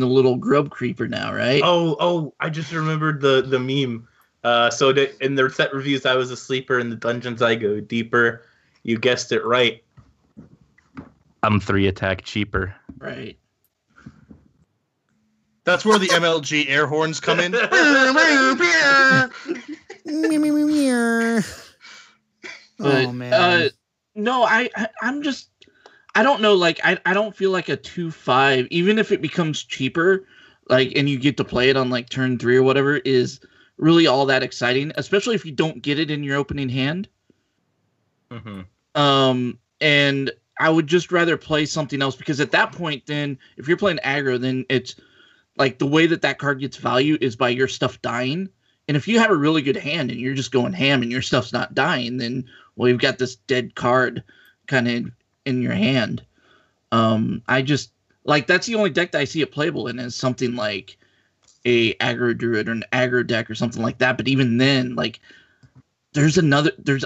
the little grub creeper now, right? Oh, I just remembered the meme. So in the set reviews, I was a sleeper. In the dungeons, I go deeper. You guessed it right. I'm 3 attack cheaper. Right. That's where the MLG air horns come in. Oh man. No, I'm just I don't know. Like, I don't feel like a 2/5, even if it becomes cheaper, like, and you get to play it on like turn 3 or whatever, is really all that exciting, especially if you don't get it in your opening hand. And I would just rather play something else, because at that point, then if you're playing aggro, then it's like the way that card gets value is by your stuff dying. And if you have a really good hand and you're just going ham and your stuff's not dying, then, well, you've got this dead card kind of in your hand. I just, like, that's the only deck that I see it playable in, is something like a aggro druid or an aggro deck or something like that. But even then, like, there's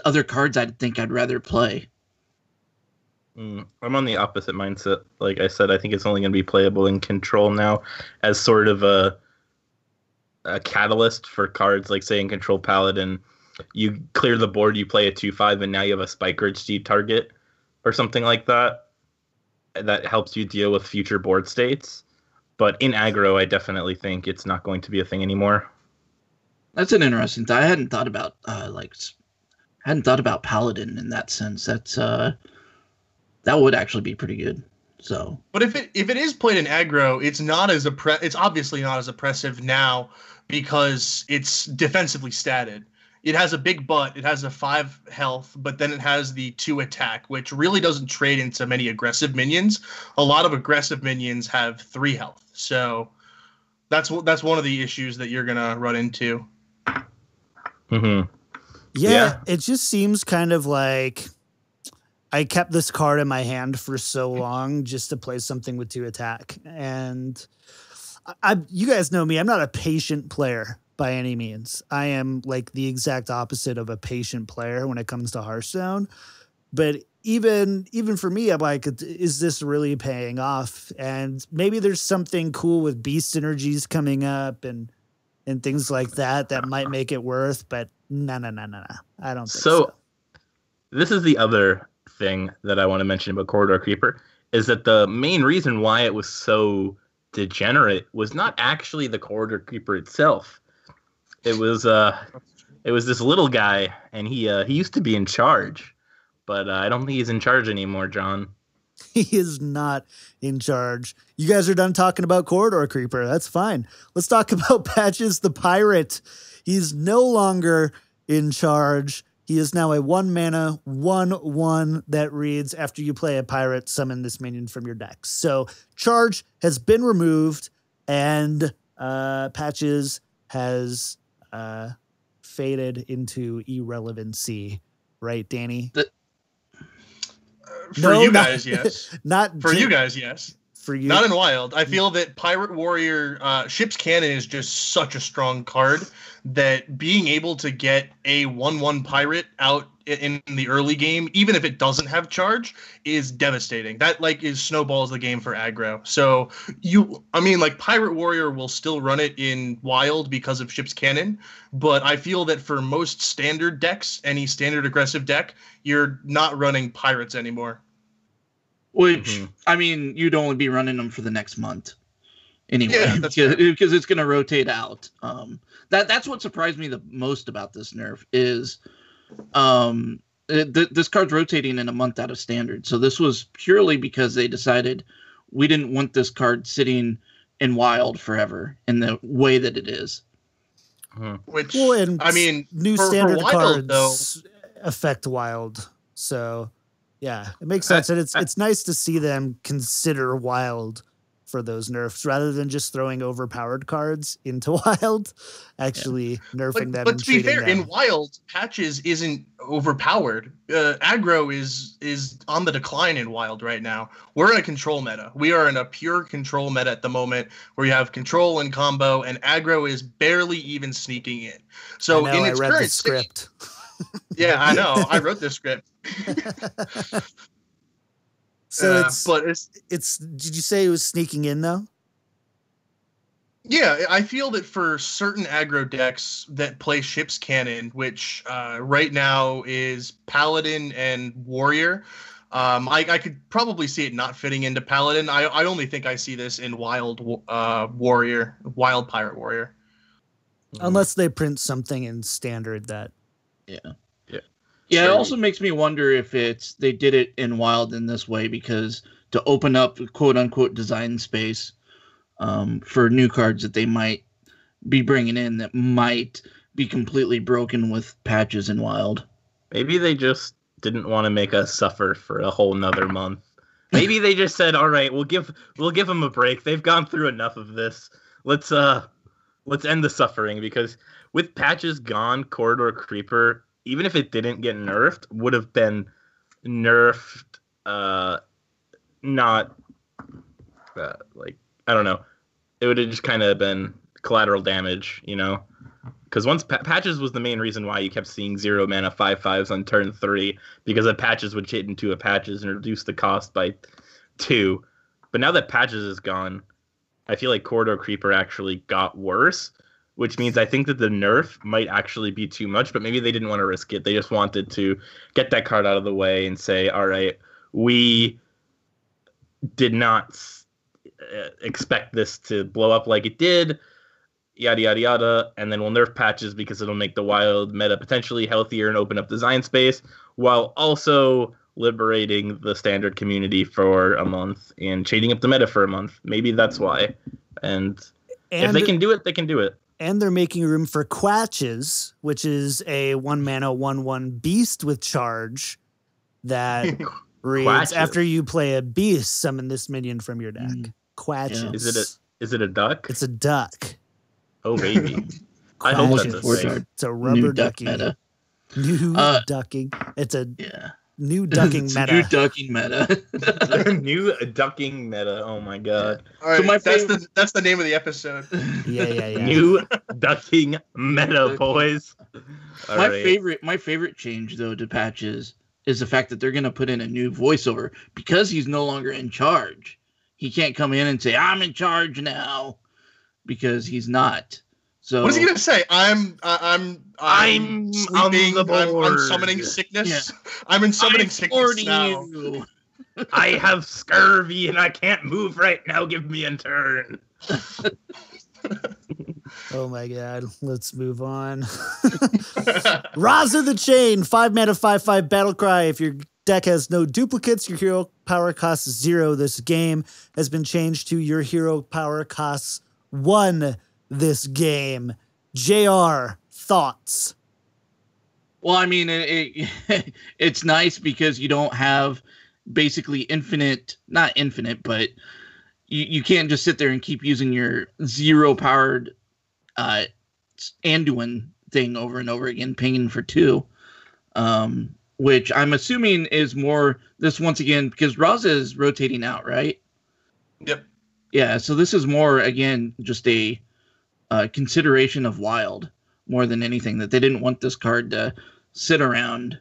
other cards I think I'd rather play. I'm on the opposite mindset. Like I said, I think it's only going to be playable in Control now, as sort of a catalyst for cards like, say, in Control Paladin, you clear the board, you play a 2/5, and now you have a Spike Ridge Steed target or something like that. That helps you deal with future board states. But in aggro, I definitely think it's not going to be a thing anymore. That's an interesting thought. I hadn't thought about Paladin in that sense. That would actually be pretty good. So, but if it is played in aggro, it's not as it's obviously not as oppressive now, because it's defensively statted. It has a big butt. It has a 5 health, but then it has the 2 attack, which really doesn't trade into many aggressive minions. A lot of aggressive minions have 3 health. So that's one of the issues that you're gonna run into. Yeah, it just seems kind of like I kept this card in my hand for so long just to play something with 2 attack. And you guys know me, I'm not a patient player by any means. I am like the exact opposite of a patient player when it comes to Hearthstone. But even for me, I'm like, is this really paying off? And maybe there's something cool with beast synergies coming up and things like that might make it worth, but no. I don't think so. This is the other thing that I want to mention about Corridor Creeper, is that the main reason why it was so degenerate was not actually the Corridor Creeper itself. It was this little guy, and he used to be in charge, but I don't think he's in charge anymore, John. He is not in charge. You guys are done talking about Corridor Creeper. That's fine. Let's talk about Patches the Pirate. He's no longer in charge. He is now a 1-mana 1/1 that reads, after you play a pirate, summon this minion from your deck. So charge has been removed, and Patches has faded into irrelevancy. Right, Danny? You guys, yes. Not for you guys, yes. For you, not in Wild. I feel that Pirate Warrior Ship's Cannon is just such a strong card that being able to get a 1/1 pirate out in the early game, even if it doesn't have charge, is devastating. That is snowballs the game for aggro. So Pirate Warrior will still run it in Wild because of Ship's Cannon, but I feel that for most standard decks, any standard aggressive deck, you're not running pirates anymore. Which, you'd only be running them for the next month anyway, yeah, because it's going to rotate out. That's what surprised me the most about this nerf is this card's rotating in a month out of standard. So this was purely because they decided we didn't want this card sitting in Wild forever in the way that it is. Which, new standard cards affect Wild. So... yeah, it makes sense. And it's nice to see them consider Wild for those nerfs rather than just throwing overpowered cards into Wild, actually nerfing them. But to be fair, in Wild, Patches isn't overpowered. Aggro is on the decline in Wild right now. We're in a control meta. We are in a pure control meta at the moment where you have control and combo, and aggro is barely even sneaking in. So I read the script. Yeah, I know. I wrote this script. So it's did you say it was sneaking in though? Yeah, I feel that for certain aggro decks that play Ship's Cannon, which right now is Paladin and Warrior, I could probably see it not fitting into Paladin. I only think I see this in Wild Warrior, Wild Pirate Warrior. Unless they print something in Standard that... Yeah. Yeah, it also makes me wonder if they did it in Wild in this way because to open up quote unquote design space for new cards that they might be bringing in that might be completely broken with patches in Wild. Maybe they just didn't want to make us suffer for a whole nother month. Maybe they just said, "All right, we'll give them a break. They've gone through enough of this. Let's end the suffering." Because with patches gone, Corridor Creeper, even if it didn't get nerfed, would have been nerfed. Not like, I don't know. It would have just kind of been collateral damage, you know. Because once patches was the main reason why you kept seeing 0 mana 5/5s on turn 3, because the patches would hit into a patches and reduce the cost by 2. But now that patches is gone, I feel like Corridor Creeper actually got worse, which means I think that the nerf might actually be too much, but maybe they didn't want to risk it. They just wanted to get that card out of the way and say, all right, we did not expect this to blow up like it did. Yada, yada, yada, and then we'll nerf patches because it'll make the Wild meta potentially healthier and open up design space while also liberating the Standard community for a month and changing up the meta for a month. Maybe that's why. And if they can do it, they can do it. And they're making room for Quatches, which is a 1 mana 1/1 beast with charge that reads after you play a beast, summon this minion from your deck. Quatches. Yeah. Is it a duck? It's a duck. Oh, baby. I hope that's a thing. It's a rubber ducking. Meta. New ducking. It's a new ducking meta. New ducking meta. New ducking meta. Oh, my God. All right, so that's the name of the episode. Yeah. New ducking meta, boys. My favorite change, though, to patches is the fact that they're going to put in a new voiceover because he's no longer in charge. He can't come in and say, "I'm in charge now," because he's not. So what is he gonna say? I'm sleeping. I'm summoning sickness. Yeah. I'm in summoning sickness now. You. I have scurvy and I can't move right now. Give me a turn. Oh my God. Let's move on. Raza the Chain, 5 mana 5/5 battle cry. If your deck has no duplicates, your hero power costs 0. This game has been changed to your hero power costs 1 this game. JR, thoughts? Well, I mean, it's nice because you don't have basically not infinite, but you can't just sit there and keep using your 0-powered Anduin thing over and over again, pinging for 2. Which I'm assuming is more this once again, because Raza is rotating out, right? Yep. Yeah, so this is more, again, just a consideration of Wild more than anything, that they didn't want this card to sit around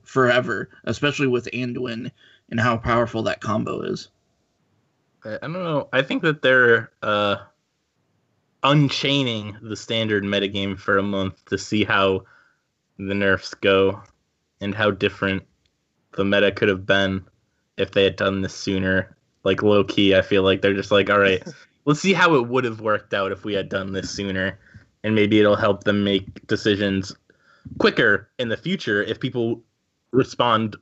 forever, especially with Anduin and how powerful that combo is. I don't know. I think that they're unchaining the Standard metagame for a month to see how the nerfs go and how different the meta could have been if they had done this sooner. Like, low-key, I feel like they're just like, all right, let's see how it would have worked out if we had done this sooner. And maybe it'll help them make decisions quicker in the future if people respond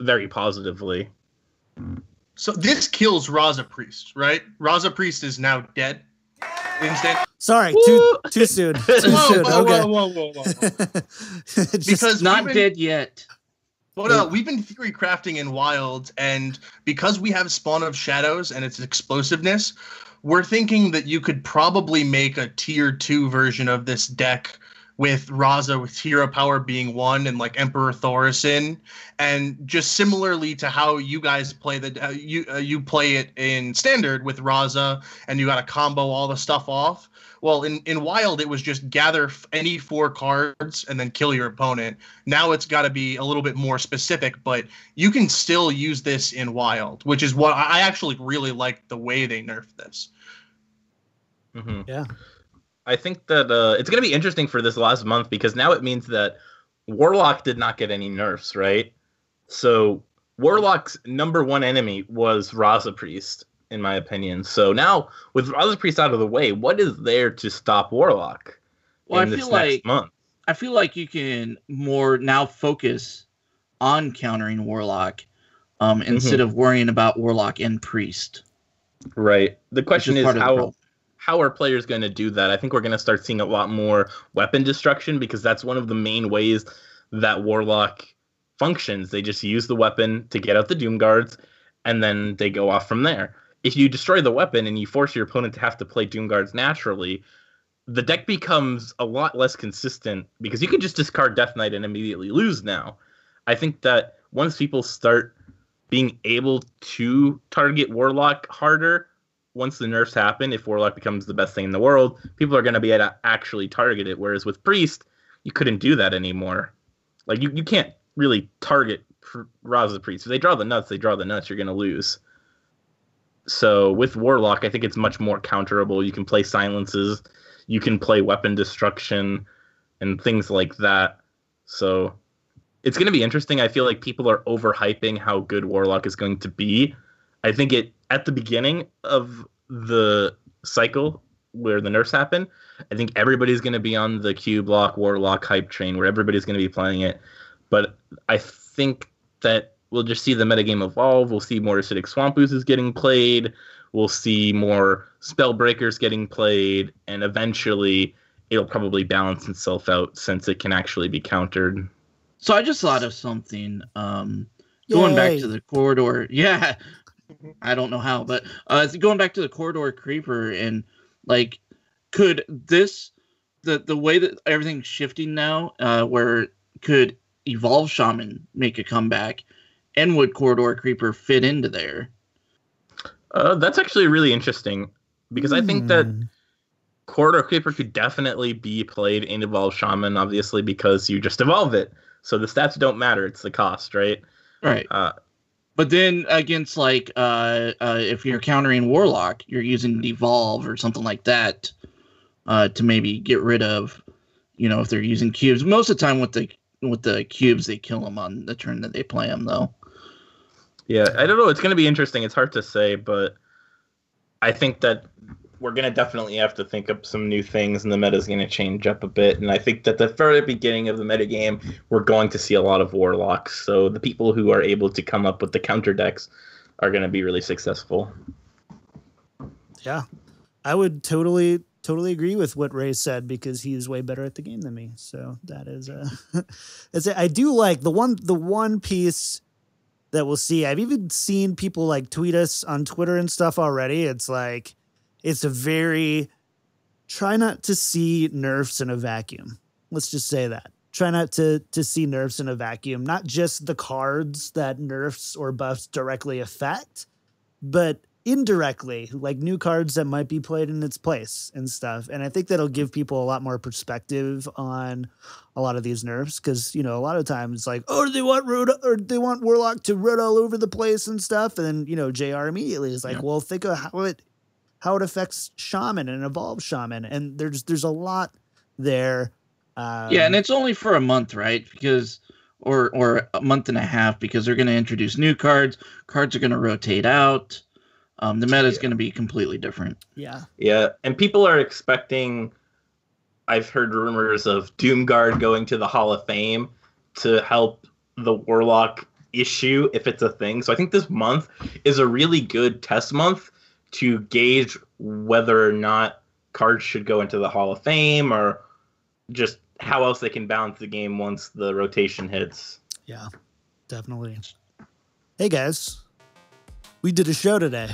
very positively. So this kills Raza Priest, right? Raza Priest is now dead. Instant. Sorry, too soon. Too soon. Okay. Whoa. Because not dead yet. But we've been theory crafting in Wild, and because we have Spawn of Shadows and its explosiveness, we're thinking that you could probably make a tier 2 version of this deck with Raza with hero power being 1 and like Emperor Thorison, and just similarly to how you guys play you play it in Standard with Raza, and you got to combo all the stuff off. Well, in Wild, it was just gather any 4 cards and then kill your opponent. Now it's got to be a little bit more specific, but you can still use this in Wild, which is what I actually really like the way they nerfed this. Mm-hmm. Yeah. I think that it's going to be interesting for this last month because now it means that Warlock did not get any nerfs, right? So Warlock's number 1 enemy was Raza Priest, in my opinion. So now, with Raza Priest out of the way, what is there to stop Warlock in this next month? I feel like you can more now focus on countering Warlock instead of worrying about Warlock and Priest. Right. The question is how are players going to do that? I think we're going to start seeing a lot more weapon destruction because that's one of the main ways that Warlock functions. They just use the weapon to get out the Doom Guards, and then they go off from there. If you destroy the weapon and you force your opponent to have to play Doom Guards naturally, the deck becomes a lot less consistent because you can just discard Death Knight and immediately lose now. I think that once people start being able to target Warlock harder, once the nerfs happen, if Warlock becomes the best thing in the world, people are going to be able to actually target it. Whereas with Priest, you couldn't do that anymore. Like, you can't really target Raza Priest. If they draw the nuts, you're going to lose. So with Warlock, I think it's much more counterable. You can play silences, you can play weapon destruction, and things like that. So it's going to be interesting. I feel like people are overhyping how good Warlock is going to be. I think at the beginning of the cycle where the nerfs happen, I think everybody's going to be on the Q Block Warlock hype train where everybody's going to be playing it. But I think that we'll just see the metagame evolve. We'll see more Acidic Swamp Oozes getting played. We'll see more Spellbreakers getting played. And eventually it'll probably balance itself out since it can actually be countered. So I just thought of something. Going back to the corridor. Yeah. I don't know how, but going back to the Corridor Creeper and like, could this, the way that everything's shifting now, where could Evolve Shaman make a comeback, and would Corridor Creeper fit into there? That's actually really interesting because I think that Corridor Creeper could definitely be played in Evolve Shaman, obviously, because you just evolve it. So the stats don't matter. It's the cost, right? Right. But then against, like, if you're countering Warlock, you're using Devolve or something like that to maybe get rid of, if they're using cubes. Most of the time with the cubes, they kill them on the turn that they play them, though. Yeah, I don't know. It's going to be interesting. It's hard to say, but I think that we're going to definitely have to think up some new things, and the meta is going to change up a bit. And I think that the very beginning of the metagame, we're going to see a lot of Warlocks. So the people who are able to come up with the counter decks are going to be really successful. Yeah, I would totally agree with what Ray said because he's way better at the game than me. So that is I do like the one piece that we'll see. I've even seen people like tweet us on Twitter and stuff already. It's like, it's a very try not to see nerfs in a vacuum. Let's just say that. Try not to see nerfs in a vacuum. Not just the cards that nerfs or buffs directly affect, but indirectly, like new cards that might be played in its place and stuff. And I think that'll give people a lot more perspective on a lot of these nerfs because, a lot of times it's like, oh, they want Warlock to root all over the place and stuff. And then, JR immediately is like, well, think of how it affects Shaman and Evolve Shaman. And there's a lot there. And it's only for a month, right? Because or a month and a half because they're going to introduce new cards. Cards are going to rotate out. The meta is going to be completely different. Yeah. Yeah, and people are expecting, I've heard rumors of Doomguard going to the Hall of Fame to help the Warlock issue if it's a thing. So I think this month is a really good test month to gauge whether or not cards should go into the Hall of Fame or just how else they can balance the game once the rotation hits. Yeah, definitely. Hey, guys. We did a show today.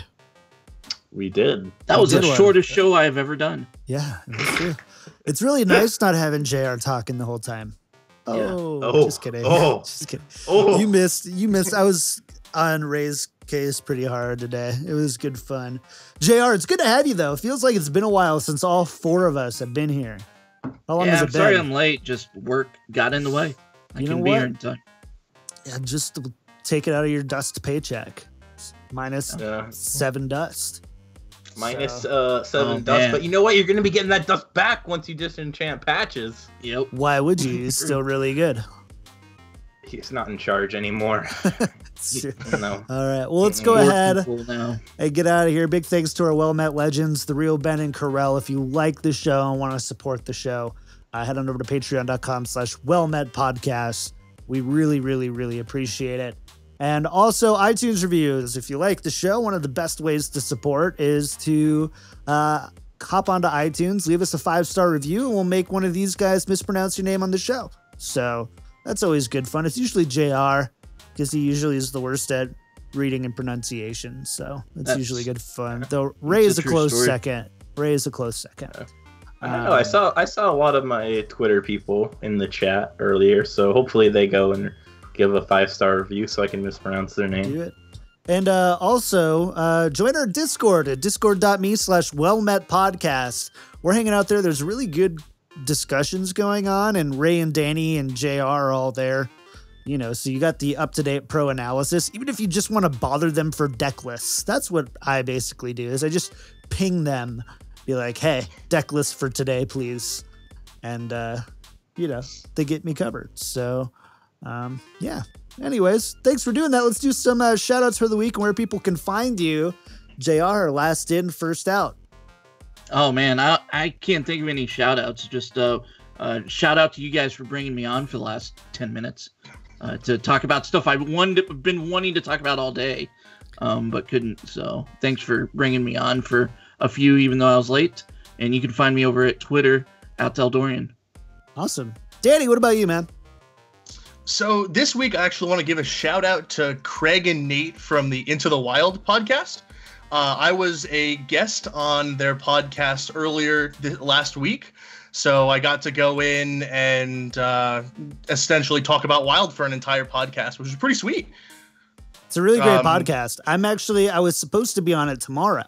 We did. That was the shortest show I've ever done. Yeah, it's really nice not having JR talking the whole time. Just kidding. Just kidding. You missed. I was on Ray's case pretty hard today. It was good fun. JR, it's good to have you, though. It feels like it's been a while since all four of us have been here. How long has it been? Sorry I'm late. Just work got in the way. I couldn't be here in time. Yeah, just take it out of your dust paycheck. Minus 7 dust. Minus 7 dust. But you know what? You're going to be getting that dust back once you disenchant patches. Yep. Why would you? He's still really good. He's not in charge anymore. No. All right. Well, let's go ahead and get out of here. Big thanks to our well-met legends, The Real Ben and Carell. If you like the show and want to support the show, head on over to patreon.com/wellmetpodcast. We really, really, really appreciate it. And also iTunes reviews. If you like the show, one of the best ways to support is to hop onto iTunes, leave us a 5-star review, and we'll make one of these guys mispronounce your name on the show. So that's always good fun. It's usually JR, because he usually is the worst at reading and pronunciation. So that's usually good fun. Though Ray is a close second. Ray is a close second. I know. I saw a lot of my Twitter people in the chat earlier, so hopefully they go and give a 5-star review so I can mispronounce their name. Do it. And also, join our Discord at discord.me/wellmetpodcast. We're hanging out there. There's really good discussions going on, and Ray and Danny and JR are all there. You know, so you got the up-to-date pro analysis. Even if you just want to bother them for deck lists, that's what I basically do, is I just ping them, be like, hey, deck list for today, please. And, you know, they get me covered. So, yeah. Anyways, thanks for doing that. Let's do some shout-outs for the week and where people can find you. JR, last in, first out. Oh, man, I can't think of any shout-outs. Just shout out to you guys for bringing me on for the last 10 minutes to talk about stuff I've been wanting to talk about all day, but couldn't. So thanks for bringing me on for a few, even though I was late. And you can find me over at Twitter, @Eldorian. Awesome. Danny, what about you, man? So this week, I actually want to give a shout out to Craig and Nate from the Into the Wild podcast. I was a guest on their podcast earlier last week, so I got to go in and essentially talk about Wild for an entire podcast, which is pretty sweet. It's a really great podcast. I was supposed to be on it tomorrow.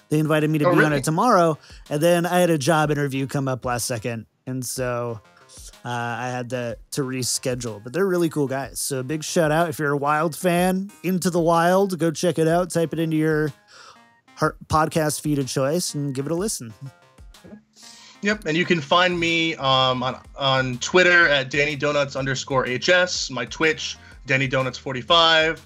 They invited me to be on it tomorrow, and then I had a job interview come up last second, and so I had to reschedule. But they're really cool guys. So big shout out if you're a Wild fan, Into the Wild, go check it out. Type it into your podcast feed of choice and give it a listen. Yep, and you can find me on Twitter at DannyDonuts_HS, my Twitch, DannyDonuts45.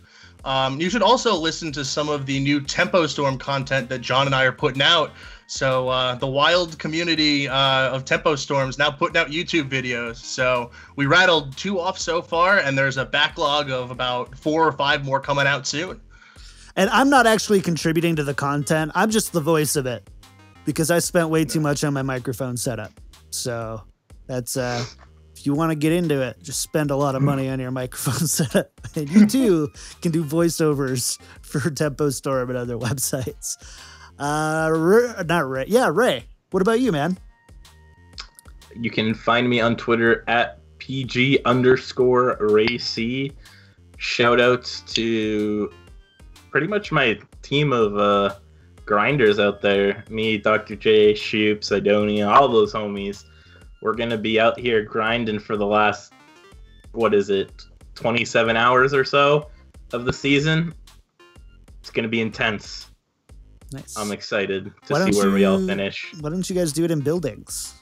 You should also listen to some of the new Tempo Storm content that John and I are putting out. So the Wild community of Tempo Storms now putting out YouTube videos. So we rattled 2 off so far, and there's a backlog of about 4 or 5 more coming out soon. And I'm not actually contributing to the content. I'm just the voice of it because I spent way too much on my microphone setup. So that's, if you want to get into it, just spend a lot of money on your microphone setup. And you too can do voiceovers for Tempo Storm and other websites. Not Ray. Yeah, Ray. What about you, man? You can find me on Twitter at PG_RayC. Shoutouts to pretty much my team of grinders out there. Me, Dr. J, Shoop, Sidonia, all those homies. We're going to be out here grinding for the last, 27 hours or so of the season. It's going to be intense. Nice. I'm excited to see where we all finish. Why don't you guys do it in buildings?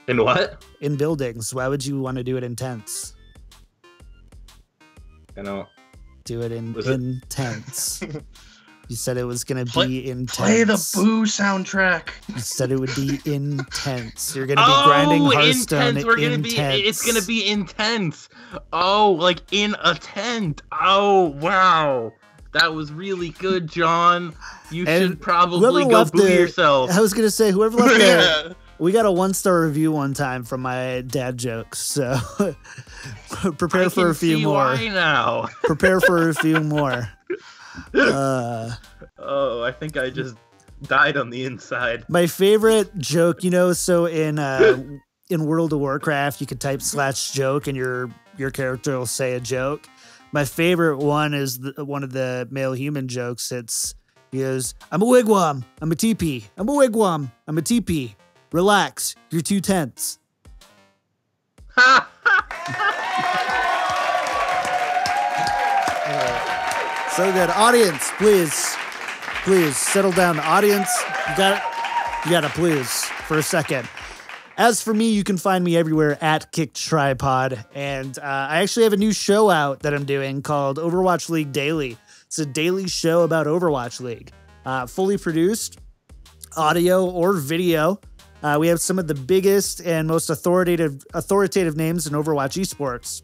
In what? In buildings. Why would you want to do it in tents? I don't. Do it in tents. You said it was going to be intense. Play the Boo soundtrack. You said it would be intense. You're going to be grinding Hearthstone intense. It's going to be intense. Oh, like in a tent. Oh, wow. That was really good, John. You should probably go boo yourself. I was going to say, whoever left there, we got a 1-star review one time from my dad jokes. So prepare for a few more. Why now? Prepare for a few more. I think I just died on the inside. My favorite joke, so in World of Warcraft, you could type /joke and your character will say a joke. My favorite one is one of the male human jokes. He goes, I'm a wigwam, I'm a teepee. I'm a wigwam, I'm a teepee. Relax, you're 2 tents. So good. Audience, please settle down. Audience, you gotta please for a second. As for me, you can find me everywhere at KickedTripod, and I actually have a new show out that I'm doing called Overwatch League Daily. It's a daily show about Overwatch League, fully produced, audio or video. We have some of the biggest and most authoritative names in Overwatch esports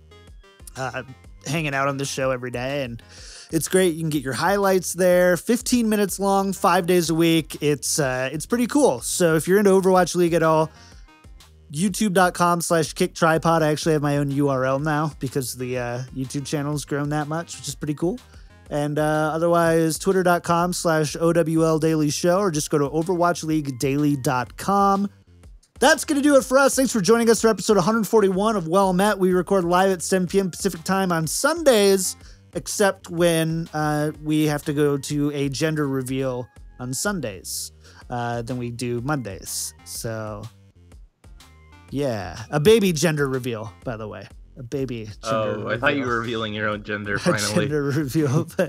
hanging out on the show every day, and it's great. You can get your highlights there. 15 minutes long, 5 days a week. It's pretty cool. So if you're into Overwatch League at all, youtube.com/KickedTripod. I actually have my own URL now because the YouTube channel has grown that much, which is pretty cool. And otherwise, twitter.com/OWL Daily Show, or just go to overwatchleaguedaily.com. That's going to do it for us. Thanks for joining us for episode 141 of Well Met. We record live at 7 p.m. Pacific time on Sundays, except when we have to go to a gender reveal on Sundays. Then we do Mondays. So, yeah. A baby gender reveal, by the way. A baby gender reveal. I thought you were revealing your own gender finally. Gender reveal. Do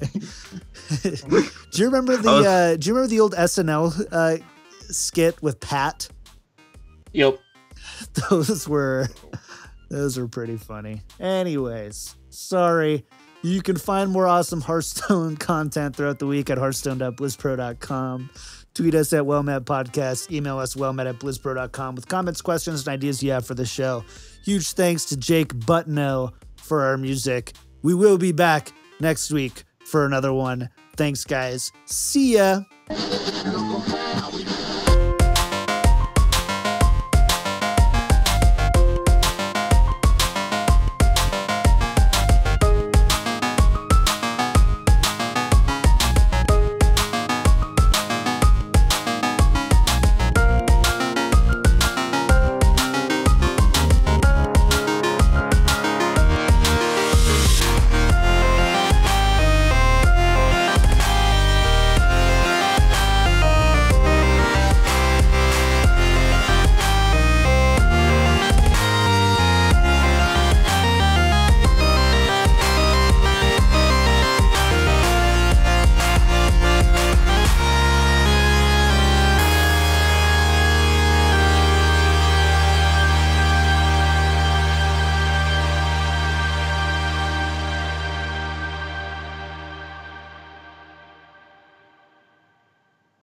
you remember the old SNL skit with Pat? Yep. Those were pretty funny. Anyways, sorry. You can find more awesome Hearthstone content throughout the week at hearthstone.blizzpro.com. Tweet us at WellMetPodcast. Email us wellmet@blizzpro.com with comments, questions, and ideas you have for the show. Huge thanks to Jake Butno for our music. We will be back next week for another one. Thanks, guys. See ya.